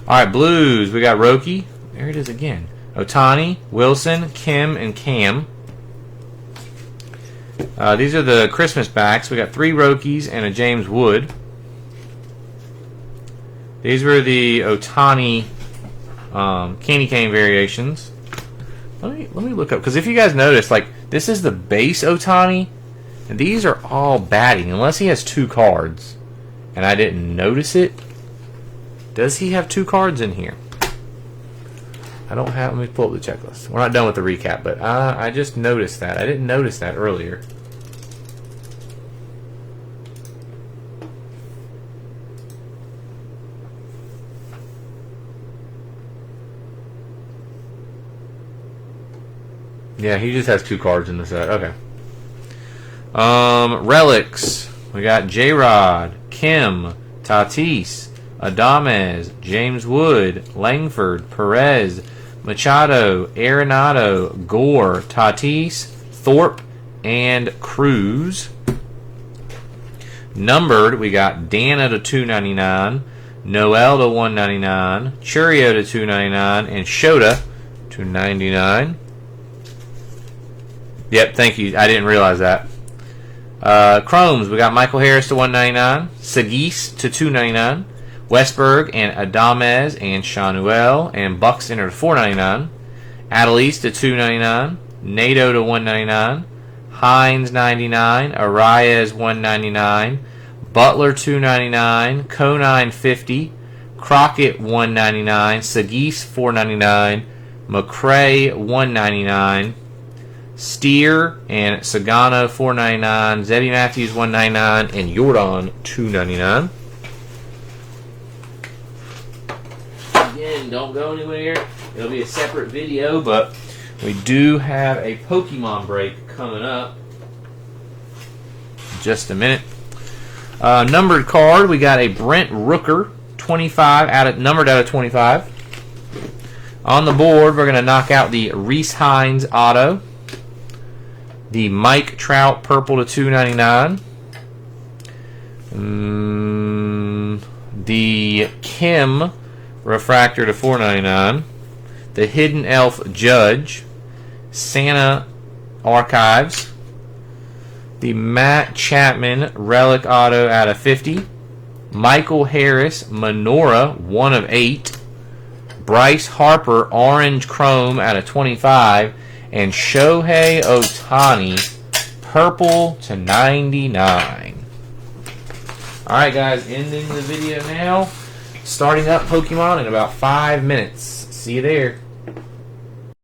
Alright, blues, we got Roki. There it is again. Ohtani, Wilson, Kim, and Cam. These are the Christmas backs. We got 3 Rokis and a James Wood. These were the Ohtani candy cane variations. Let me look up, because if you guys notice, like, this is the base Ohtani, and these are all batting, unless he has 2 cards, and I didn't notice it. Does he have 2 cards in here? I don't have. Let me pull up the checklist. We're not done with the recap, but I just noticed that. I didn't notice that earlier. Yeah, he just has 2 cards in the set. Okay. Relics. We got J-Rod, Kim, Tatis, Adames, James Wood, Langford, Perez, Machado, Arenado, Gore, Tatis, Thorpe, and Cruz. Numbered, we got Dana to 299, Noel to 199, Churio to 299, and Shota to 99. Yep, thank you. I didn't realize that. Chromes, we got Michael Harris to 199, Sagis to 299, Westberg and Adames and Shanuel and Buxton are to 499, Adelise to 299, Nato to 199, Hines 99, Arias 199, Butler 299, Conine 50, Crockett 199, Sagis 499, McCray 199, Steer and Sagano 499, Zebby Matthews 199, and Jordan 299. Again, don't go anywhere. It'll be a separate video, but we do have a Pokemon break coming up. Just a minute. Numbered card, we got a Brent Rooker, 25 numbered out of 25. On the board, we're going to knock out the Reese Hines auto, the Mike Trout purple to 299, the Kim refractor to 499, the Hidden Elf Judge, Santa Archives, the Matt Chapman relic auto out of 50, Michael Harris Menorah 1 of 8, Bryce Harper orange chrome out of 25, and Shohei Ohtani purple to 99. Alright guys, ending the video now. Starting up Pokemon in about 5 minutes. See you there.